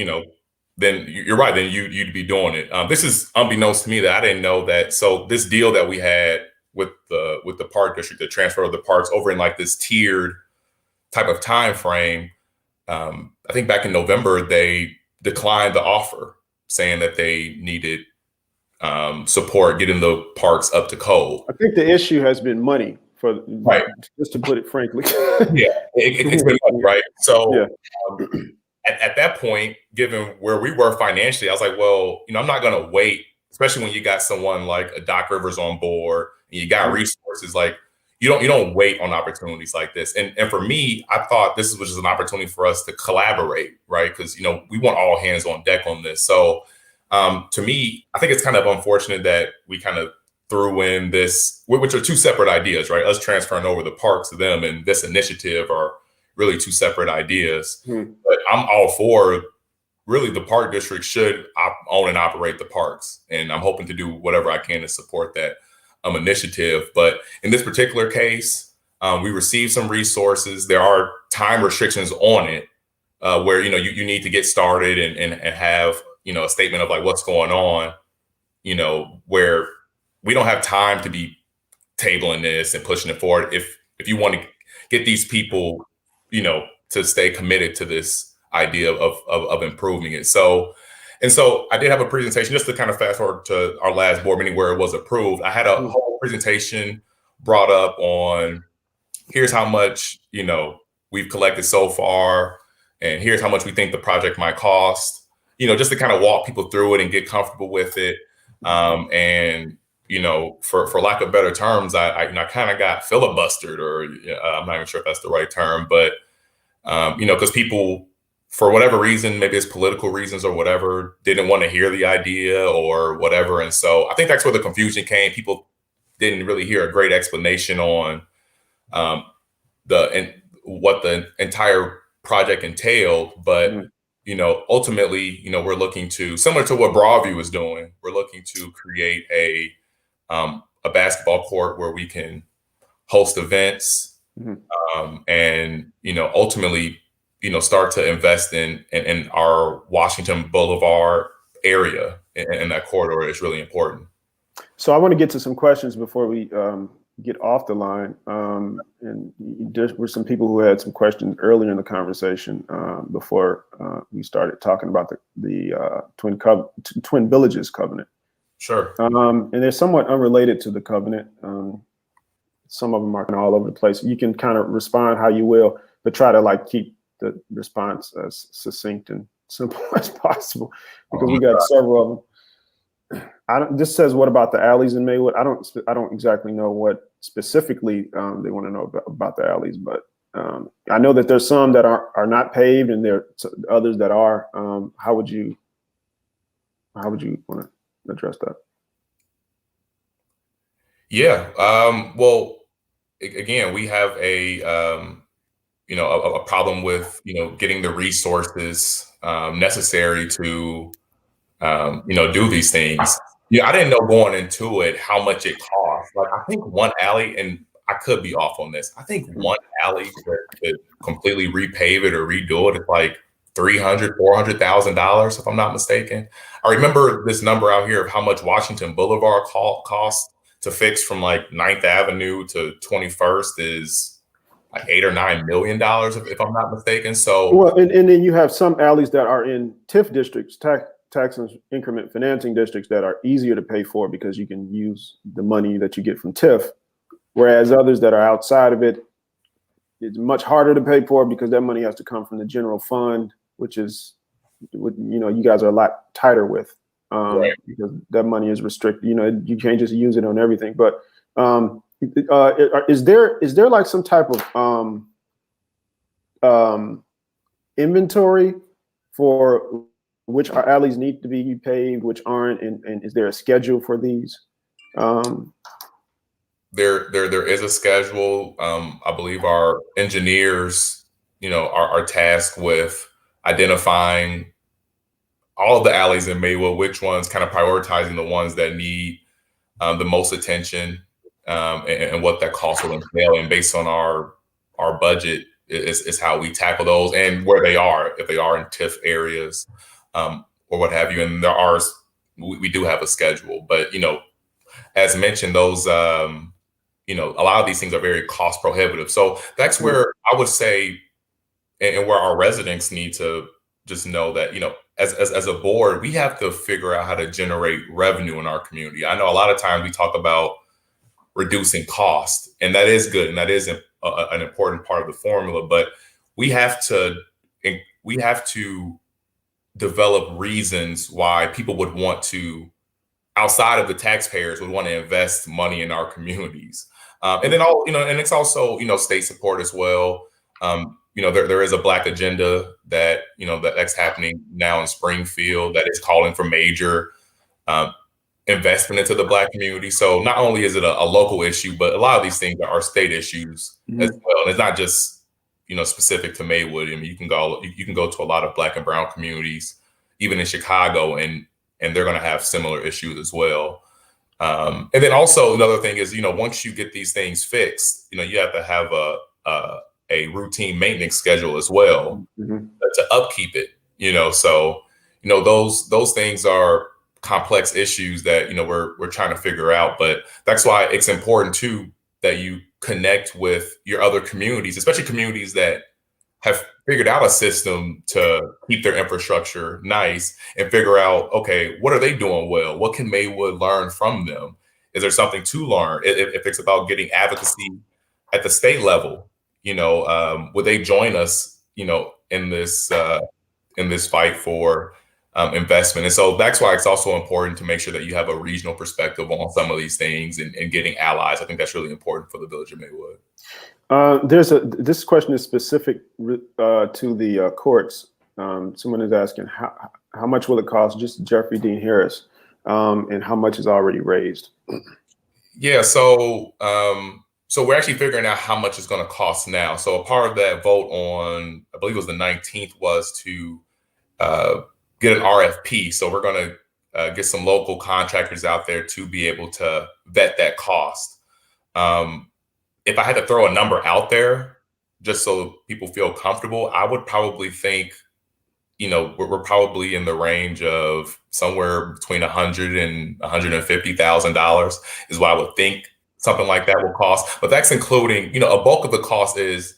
then you're right, then you'd be doing it. This is unbeknownst to me that I didn't know that. So this deal that we had with the Park District, the transfer of the parks over in like this tiered type of time frame, I think back in November, they declined the offer, saying that they needed support getting the parks up to code. I think the issue has been money, right, just to put it frankly. Yeah, it's been money, right? So at that point, given where we were financially, I was like, well, I'm not going to wait, especially when you got someone like a Doc Rivers on board and you got resources. Like, you don't wait on opportunities like this. And for me, I thought this was just an opportunity for us to collaborate, right? Because, we want all hands on deck on this. So to me, I think it's kind of unfortunate that we kind of threw in this, which are two separate ideas, right? Us transferring over the parks to them and this initiative are really two separate ideas. But I'm all for, really, the Park District should own and operate the parks. And I'm hoping to do whatever I can to support that initiative. But in this particular case, we received some resources. There are time restrictions on it, where, you need to get started and have, a statement of like what's going on, where we don't have time to be tabling this and pushing it forward. If you want to get these people, to stay committed to this idea of improving it. So I did have a presentation, just to kind of fast forward to our last board meeting where it was approved. I had a whole presentation brought up on, here's how much, we've collected so far, and here's how much we think the project might cost, just to kind of walk people through it and get comfortable with it. And, for lack of better terms, I kind of got filibustered, or I'm not even sure if that's the right term, but, because people, for whatever reason, maybe it's political reasons or whatever, didn't want to hear the idea or whatever. And so I think that's where the confusion came. People didn't really hear a great explanation on what the entire project entailed. But, ultimately, we're looking to, similar to what Broadview is doing, we're looking to create a basketball court where we can host events, and, ultimately, start to invest in our Washington Boulevard area, and that corridor is really important. So I want to get to some questions before we get off the line. And there were some people who had some questions earlier in the conversation before we started talking about the Twin Villages covenant. Sure. And they're somewhat unrelated to the covenant. Some of them are kind of all over the place. You can kind of respond how you will, but try to like keep the response as succinct and simple as possible, because we got several of them. This says, what about the alleys in Maywood? I don't exactly know what specifically they want to know about the alleys, but I know that there's some that are not paved, and there are others that are. How would you want to address that? Yeah. Well, again, we have a problem with getting the resources necessary to do these things. Yeah, I didn't know going into it how much it costs. Like, I think one alley, and I could be off on this, I think one alley to completely repave it or redo it is like $300,000-$400,000, if I'm not mistaken. I remember this number out here of how much Washington Boulevard costs to fix from like 9th Avenue to 21st is like $8 or $9 million, if I'm not mistaken. So, well, and then you have some alleys that are in TIF districts, tax and increment financing districts, that are easier to pay for because you can use the money that you get from TIF, whereas others that are outside of it, it's much harder to pay for because that money has to come from the general fund, which is what you guys are a lot tighter with, right. because that money is restricted. You can't just use it on everything. But is there like some type of inventory for which alleys need to be paved, which aren't, and is there a schedule for these? There is a schedule. I believe our engineers, are tasked with identifying all of the alleys in Maywood, which ones, kind of prioritizing the ones that need the most attention, and what that cost will entail. And based on our budget is how we tackle those, and where they are, if they are in TIF areas, or what have you. And we do have a schedule, but as mentioned, those a lot of these things are very cost prohibitive. So that's where I would say, and where our residents need to just know that, as a board, we have to figure out how to generate revenue in our community. I know a lot of times we talk about reducing cost, and that is good, and that is an important part of the formula, but we have to develop reasons why people would want to, outside of the taxpayers, would want to invest money in our communities. And then and it's also, state support as well. There is a Black agenda that's happening now in Springfield that is calling for major investment into the Black community. So not only is it a local issue, but a lot of these things are state issues as well. And it's not just specific to Maywood. I mean, you can go to a lot of Black and brown communities, even in Chicago, and they're going to have similar issues as well. And then also another thing is, once you get these things fixed, you have to have a routine maintenance schedule as well to upkeep it. So those things are complex issues that we're trying to figure out. But that's why it's important too that you connect with your other communities, especially communities that have figured out a system to keep their infrastructure nice, and figure out, okay, what are they doing well? What can Maywood learn from them? Is there something to learn? If it's about getting advocacy at the state level, would they join us, in this fight for investment? And so that's why it's also important to make sure that you have a regional perspective on some of these things, and getting allies. I think that's really important for the village of Maywood. This question is specific to the courts. Someone is asking how much will it cost just Jeffrey Dean Harris, and how much is already raised? Yeah, so we're actually figuring out how much it's going to cost now. So a part of that vote on, I believe it was the 19th, was to get an RFP. So we're going to get some local contractors out there to be able to vet that cost. If I had to throw a number out there, just so people feel comfortable, I would probably think we're probably in the range of somewhere between $100 and $150,000 is what I would think something like that will cost. But that's including, a bulk of the cost is,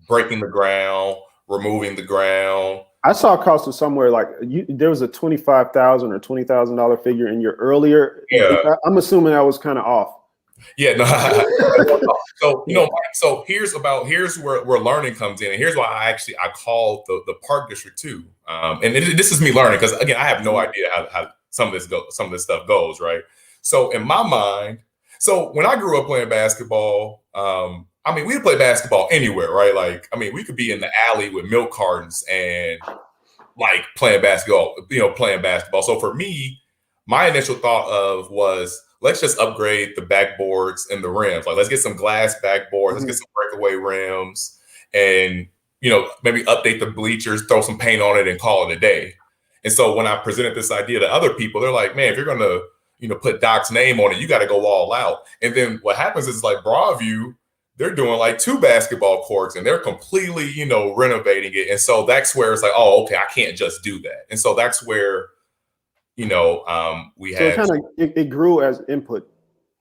breaking the ground, removing the ground. I saw a cost of somewhere like there was a $25,000 or $20,000 figure in your earlier. Yeah. I'm assuming that was kind of off. Yeah, no. So so here's where learning comes in, and here's why I called the park district too. And this is me learning, because again, I have no idea how some of this stuff goes, right? So in my mind, so when I grew up playing basketball, we would play basketball anywhere, right? Like, we could be in the alley with milk cartons and like playing basketball. So for me, my initial thought was, let's just upgrade the backboards and the rims. Like, let's get some glass backboards, let's get some breakaway rims, and maybe update the bleachers, throw some paint on it, and call it a day. And so when I presented this idea to other people, they're like, "Man, if you're gonna put Doc's name on it, you got to go all out." And then what happens is, like, Broadview, they're doing like 2 basketball courts, and they're completely renovating it. And so that's where it's like, oh, okay, I can't just do that. And so that's where we had. So it grew as input.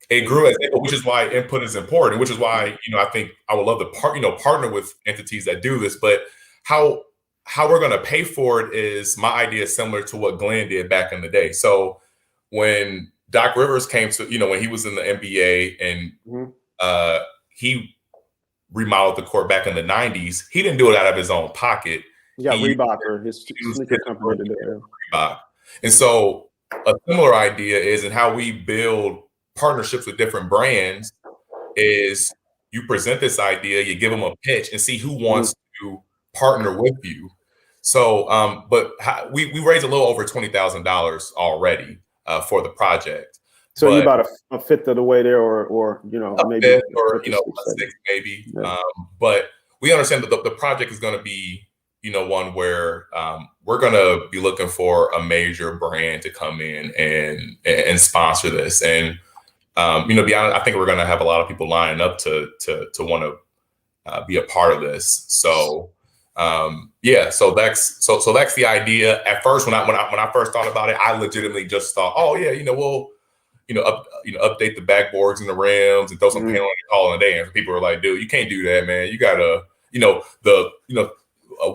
It grew as input, which is why input is important, which is why I think I would love to partner with entities that do this. But how we're going to pay for it is, my idea is similar to what Glenn did back in the day. So when Doc Rivers came to, when he was in the NBA and he remodeled the court back in the 90s, he didn't do it out of his own pocket. Yeah, Reebok or his sneaker company to do it. Reebok. And so a similar idea is, in how we build partnerships with different brands, is you present this idea, you give them a pitch, and see who wants to partner with you. So, but we raised a little over $20,000 already for the project. So you're about a fifth of the way there, or maybe fifth, or a sixth maybe. Yeah. But we understand that the project is going to be one where we're going to be looking for a major brand to come in and sponsor this. And be honest, I think we're going to have a lot of people lining up to want to be a part of this. So so that's the idea. At first, when I first thought about it, I legitimately just thought, oh yeah, we'll update the backboards and the rims and throw some paint on it and call it a day. And people were like, dude, you can't do that, man. You gotta,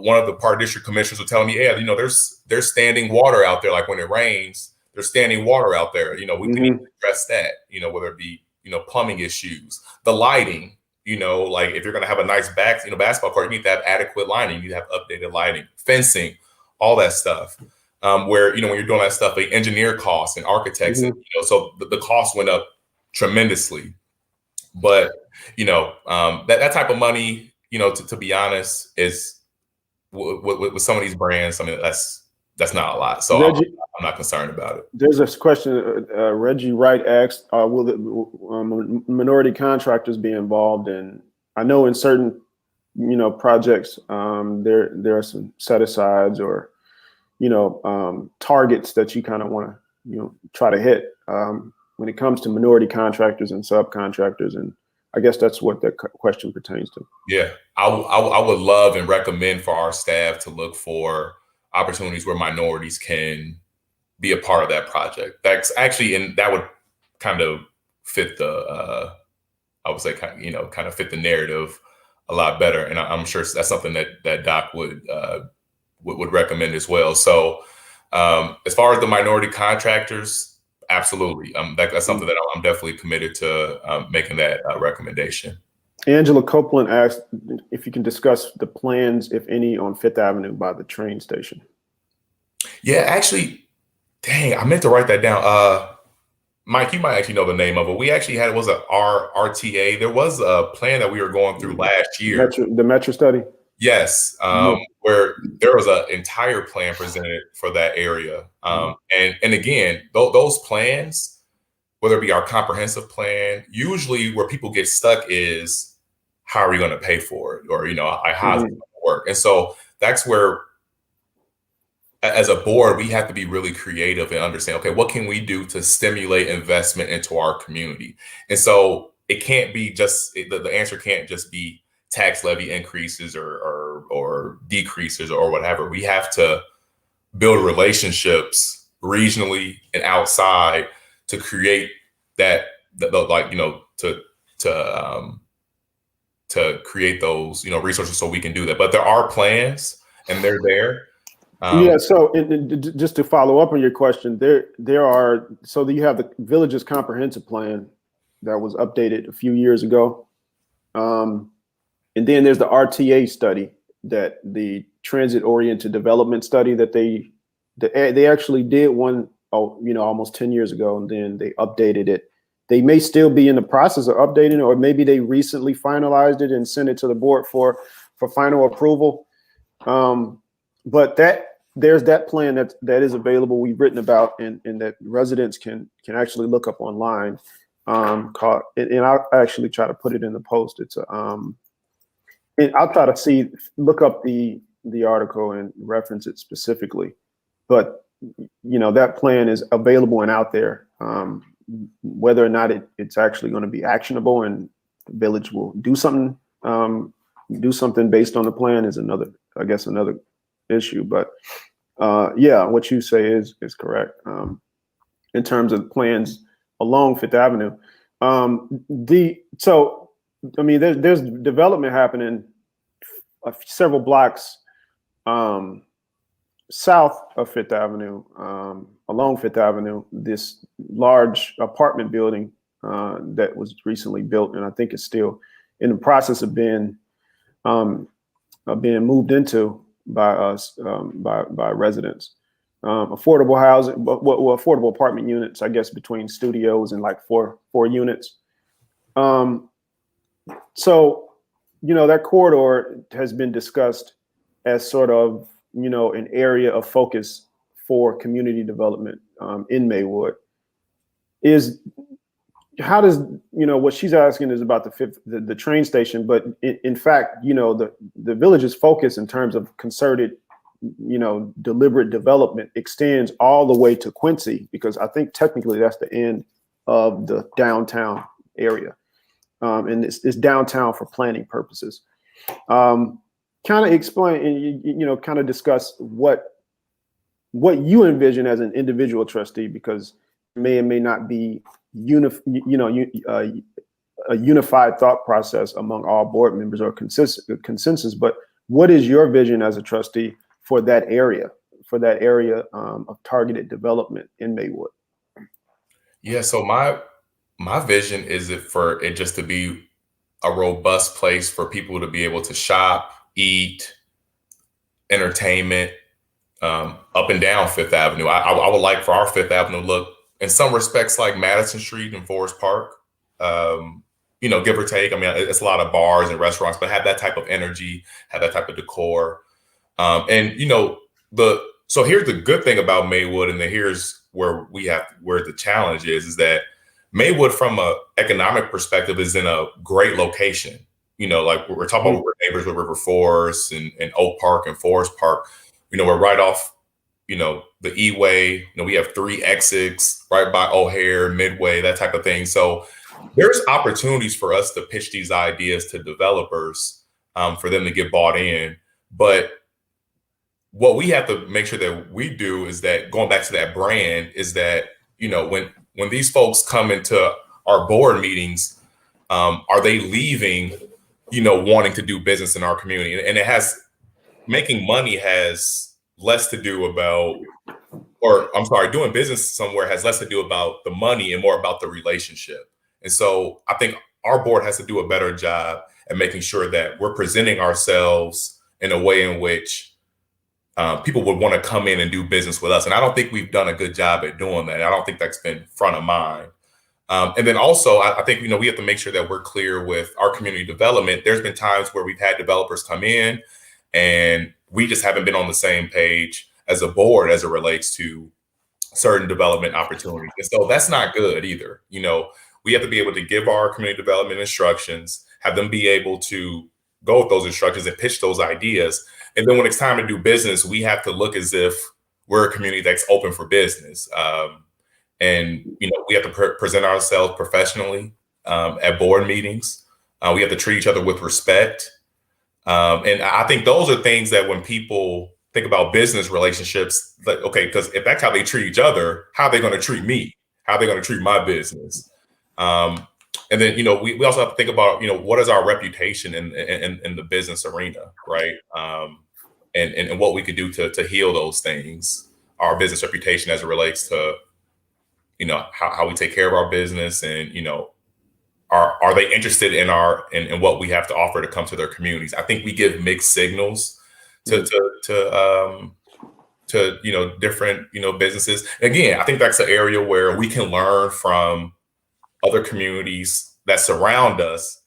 one of the park district commissioners were telling me, yeah, there's standing water out there. Like when it rains, there's standing water out there. We need to address that, whether it be, plumbing issues, the lighting, like if you're going to have a nice basketball court, you need to have adequate lighting, you need to have updated lighting, fencing, all that stuff. Where, when you're doing that stuff, the engineer costs and architects, and, so the cost went up tremendously. But, that type of money, to be honest, is with some of these brands, that's not a lot. So Reggie, I'm not concerned about it. There's this question, Reggie Wright asked, will minority contractors be involved? And I know in certain, projects, there are some set-asides or, targets that you kind of want to, try to hit when it comes to minority contractors and subcontractors. And I guess that's what the question pertains to. Yeah, I would love and recommend for our staff to look for opportunities where minorities can be a part of that project. That's actually, and that would kind of fit the, I would say, kind of fit the narrative a lot better. And I'm sure that's something that Doc would recommend as well. So as far as the minority contractors, absolutely. That's something that I'm definitely committed to making that recommendation. Angela Copeland asked if you can discuss the plans, if any, on Fifth Avenue by the train station. Yeah, actually, dang, I meant to write that down. Mike, you might actually know the name of it. We actually had, it was a RTA. There was a plan that we were going through last year. The Metro study? Yes, where there was an entire plan presented for that area. And again, those plans, whether it be our comprehensive plan, usually where people get stuck is, how are we going to pay for it? Or, how's it going to work? And so that's where, as a board, we have to be really creative and understand, okay, what can we do to stimulate investment into our community? And so it can't be just, the answer can't just be tax levy increases or decreases or whatever. We have to build relationships regionally and outside to create like, you know, to create those, you know, resources so we can do that. But there are plans and they're there. Yeah. So just to follow up on your question, so you have the Village's comprehensive plan that was updated a few years ago. And then there's the RTA study, that the transit oriented development study that they actually did one, you know, almost 10 years ago, and then they updated it. They may still be in the process of updating it, or maybe they recently finalized it and sent it to the board for final approval. But there's that plan that is available. We've written about, and that residents can actually look up online. And I'll actually try to put it in the post. It's and I'll try to look up the article and reference it specifically. But you know, that plan is available and out there. Whether or not it's actually going to be actionable and the village will do something based on the plan is another issue. But yeah, what you say is correct in terms of plans along Fifth Avenue. So I mean, there's development happening several blocks south of Fifth Avenue, along Fifth Avenue. This large apartment building that was recently built, and I think it's still in the process of being moved into by us, by residents. Affordable housing, affordable apartment units, I guess, between studios and like four units. So, you know, that corridor has been discussed as sort of, you know, an area of focus for community development in Maywood. How does, you know, what she's asking is about the train station, but in fact, you know, the village's focus in terms of concerted, you know, deliberate development extends all the way to Quincy, because I think technically that's the end of the downtown area. And it's downtown for planning purposes. Kind of explain, you know, kind of discuss what you envision as an individual trustee, because it may or may not be a unified thought process among all board members or consensus. But what is your vision as a trustee for that area of targeted development in Maywood? Yeah, so my vision is for it just to be a robust place for people to be able to shop, eat, entertainment, up and down Fifth Avenue. I would like for our Fifth Avenue look in some respects like Madison Street and Forest Park, you know, give or take. I mean, it's a lot of bars and restaurants, but have that type of energy, have that type of decor. And, you know, so here's the good thing about Maywood, and here's where the challenge is that Maywood, from an economic perspective, is in a great location. You know, like we're talking about, we're neighbors with River Forest and Oak Park and Forest Park. You know, we're right off, you know, the E-way. You know, we have 3 exits right by O'Hare, Midway, that type of thing. So there's opportunities for us to pitch these ideas to developers, for them to get bought in. But what we have to make sure that we do is that, going back to that brand, is that, you know, when these folks come into our board meetings, are they leaving, you know, wanting to do business in our community? And making money has less to do about, or I'm sorry, doing business somewhere has less to do about the money and more about the relationship. And so I think our board has to do a better job at making sure that we're presenting ourselves in a way in which people would want to come in and do business with us. And I don't think we've done a good job at doing that. I don't think that's been front of mind. And then also, I think, you know, we have to make sure that we're clear with our community development. There's been times where we've had developers come in and we just haven't been on the same page as a board as it relates to certain development opportunities. And so that's not good either. You know, we have to be able to give our community development instructions, have them be able to go with those instructions and pitch those ideas. And then when it's time to do business, we have to look as if we're a community that's open for business. And, you know, we have to present ourselves professionally at board meetings. We have to treat each other with respect. And I think those are things that when people think about business relationships, like, okay, because if that's how they treat each other, how are they going to treat me? How are they going to treat my business? And then, we also have to think about, what is our reputation in the business arena, right? And what we could do to heal those things, our business reputation as it relates to, how we take care of our business, and, are they interested in in what we have to offer to come to their communities? I think we give mixed signals to different businesses. Again, I think that's an area where we can learn from other communities that surround us,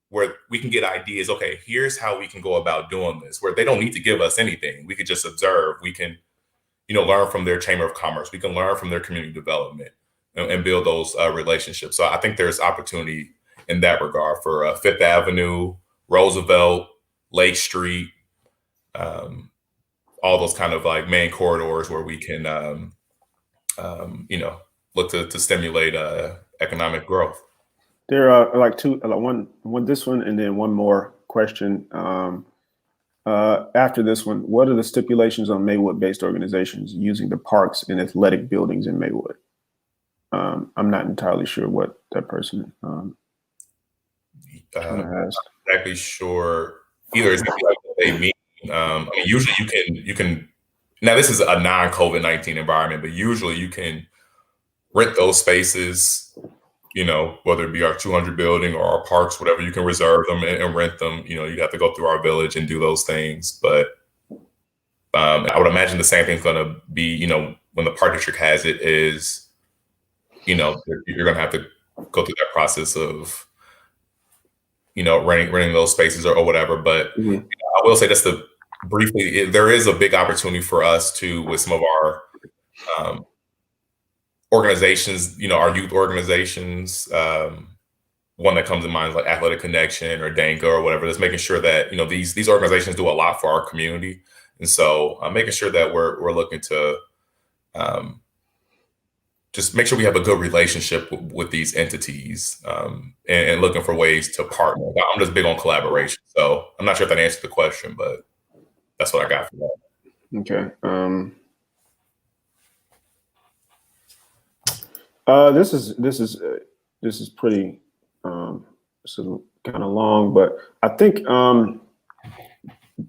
where we can get ideas. Okay, here's how we can go about doing this, where they don't need to give us anything. We could just observe. We can learn from their chamber of commerce. We can learn from their community development, and build those relationships. So I think there's opportunity in that regard for Fifth Avenue, Roosevelt, Lake Street, all those kind of like main corridors where we can, look to stimulate economic growth. There are like two, one, this one, and then one more question. After this one, what are the stipulations on Maywood-based organizations using the parks and athletic buildings in Maywood? I'm not entirely sure what that person not exactly sure either. Exactly like what they mean. Usually you can. Now this is a non-COVID-19 environment, but usually you can rent those spaces. Whether it be our 200 building or our parks, whatever, you can reserve them and rent them. You have to go through our village and do those things. But I would imagine the same thing's going to be, when the park district has it, is, you're going to have to go through that process of, renting those spaces or whatever. But I will say just to briefly, there is a big opportunity for us to, with some of our organizations, our youth organizations. One that comes to mind is like Athletic Connection or DANCA or whatever. That's making sure that these organizations do a lot for our community, and so making sure that we're looking to just make sure we have a good relationship with these entities, and looking for ways to partner. I'm just big on collaboration, so I'm not sure if that answered the question, but that's what I got from that. Okay. This is pretty kind of long, but I think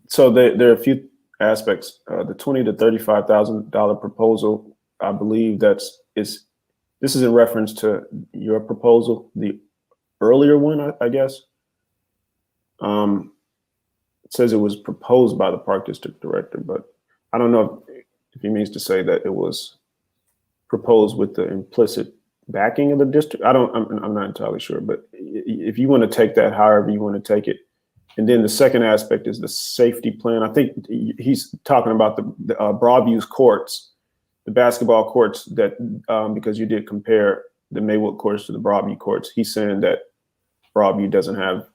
so. There are a few aspects. The $20,000 to $35,000 proposal, I believe this is in reference to your proposal, the earlier one, I guess. It says it was proposed by the park district director, but I don't know if he means to say that it was proposed with the implicit backing of the district. I'm not entirely sure, but if you want to take that however you want to take it. And then the second aspect is the safety plan. I think he's talking about the Broadview's courts, the basketball courts, that because you did compare the Maywood courts to the Broadview courts. He's saying that Broadview doesn't have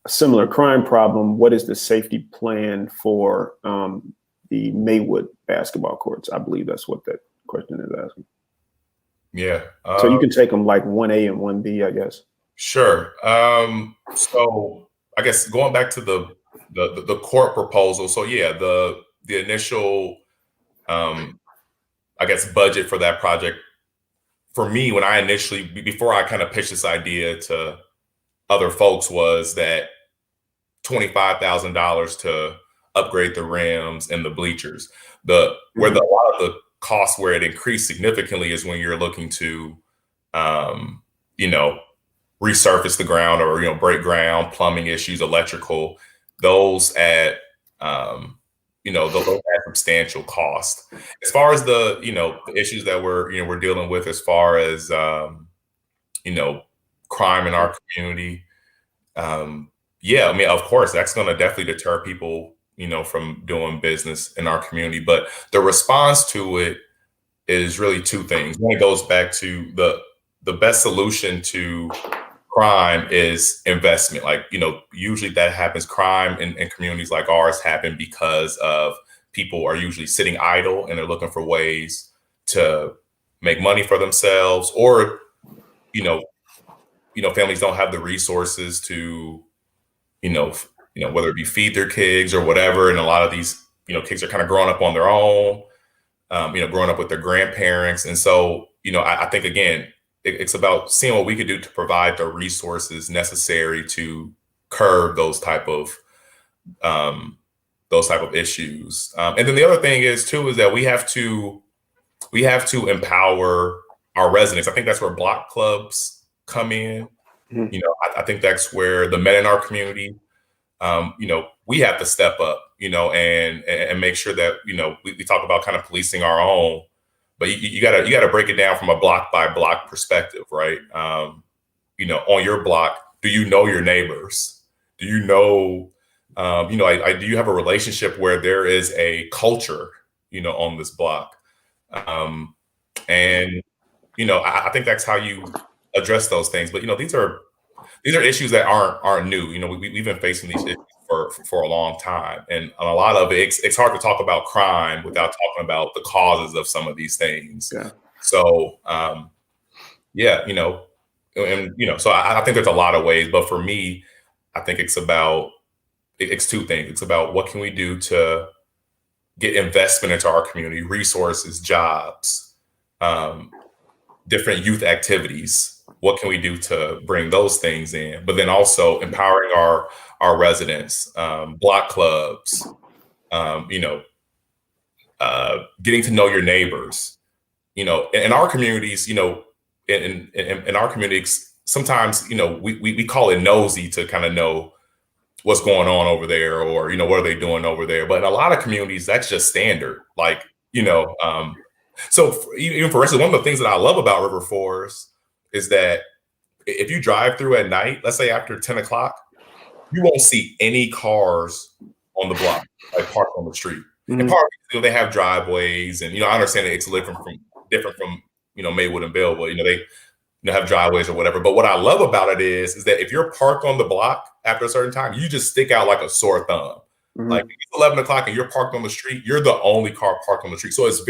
a similar crime problem. What is the safety plan for the Maywood basketball courts? I believe that's what that question is asking. Yeah. So you can take them like 1A and 1B, I guess. Sure. So I guess going back to the court proposal. So yeah, the initial, I guess, budget for that project for me, when I initially, before I kind of pitched this idea to other folks, was that $25,000 to upgrade the rims and the bleachers. Where a lot of the costs where it increased significantly is when you're looking to, resurface the ground or, break ground, plumbing issues, electrical, those at, those at substantial cost. As far as the issues that we're dealing with, as far as, crime in our community. Yeah, I mean, of course, that's going to definitely deter people, from doing business in our community. But the response to it is really two things. One, it goes back to the best solution to crime is investment. Like, usually that happens. Crime in communities like ours happen because of people are usually sitting idle and they're looking for ways to make money for themselves, or, families don't have the resources to, whether it be feed their kids or whatever. And a lot of these, kids are kind of growing up on their own, growing up with their grandparents. And so, I think, again, it's about seeing what we could do to provide the resources necessary to curb those type of issues. And then the other thing is that we have to empower our residents. I think that's where block clubs come in. Mhm. I think that's where the men in our community, we have to step up, and make sure that, we talk about kind of policing our own, but you gotta break it down from a block by block perspective, right? On your block, do you know your neighbors? Do you know, do you have a relationship where there is a culture, on this block? And I think that's how you address those things. But these are issues that aren't new. We've been facing these issues for a long time, and a lot of it's hard to talk about crime without talking about the causes of some of these things. Yeah. So yeah, so I think there's a lot of ways, but for me, I think it's two things. It's about what can we do to get investment into our community, resources, jobs, different youth activities. What can we do to bring those things in? But then also empowering our residents, block clubs, getting to know your neighbors. In our communities, in our communities, sometimes we call it nosy to kind of know what's going on over there, or what are they doing over there. But in a lot of communities, that's just standard. Like even for instance, one of the things that I love about River Forest is that if you drive through at night, let's say after 10 o'clock, you won't see any cars on the block, like parked on the street. Mhm. And part of it, they have driveways, and I understand that it's different from Maywood and Bellwood. They have driveways or whatever. But what I love about it is that if you're parked on the block after a certain time, you just stick out like a sore thumb. Mhm. Like if it's 11 o'clock and you're parked on the street, you're the only car parked on the street. So it's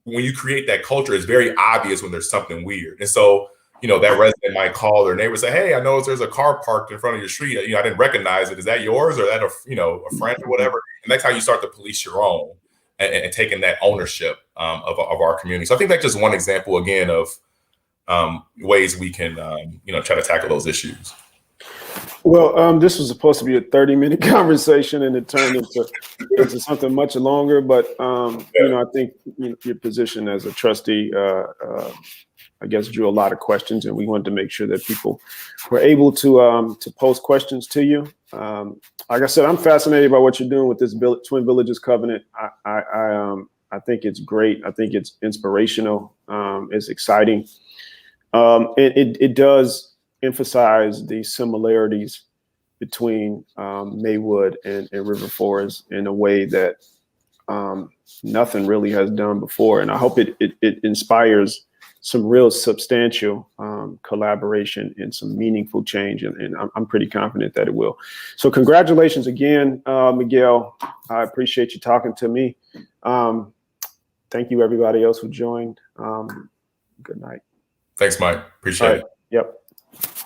when you create that culture, it's very obvious when there's something weird. And so, that resident might call their neighbor and say, "Hey, I noticed there's a car parked in front of your street. I didn't recognize it. Is that yours, or that a friend or whatever?" And that's how you start to police your own and taking that ownership of our community. So I think that's just one example again of ways we can try to tackle those issues. Well, this was supposed to be a 30-minute conversation, and it turned into something much longer. But I think your position as a trustee, I guess, drew a lot of questions, and we wanted to make sure that people were able to pose questions to you. Like I said, I'm fascinated by what you're doing with this Twin Villages Covenant. I think it's great. I think it's inspirational. It's exciting. It does emphasize the similarities between Maywood and River Forest in a way that nothing really has done before. And I hope it inspires some real substantial collaboration and some meaningful change. And I'm pretty confident that it will. So congratulations again, Miguel. I appreciate you talking to me. Thank you, everybody else who joined. Good night. Thanks, Mike. Appreciate it. Yep.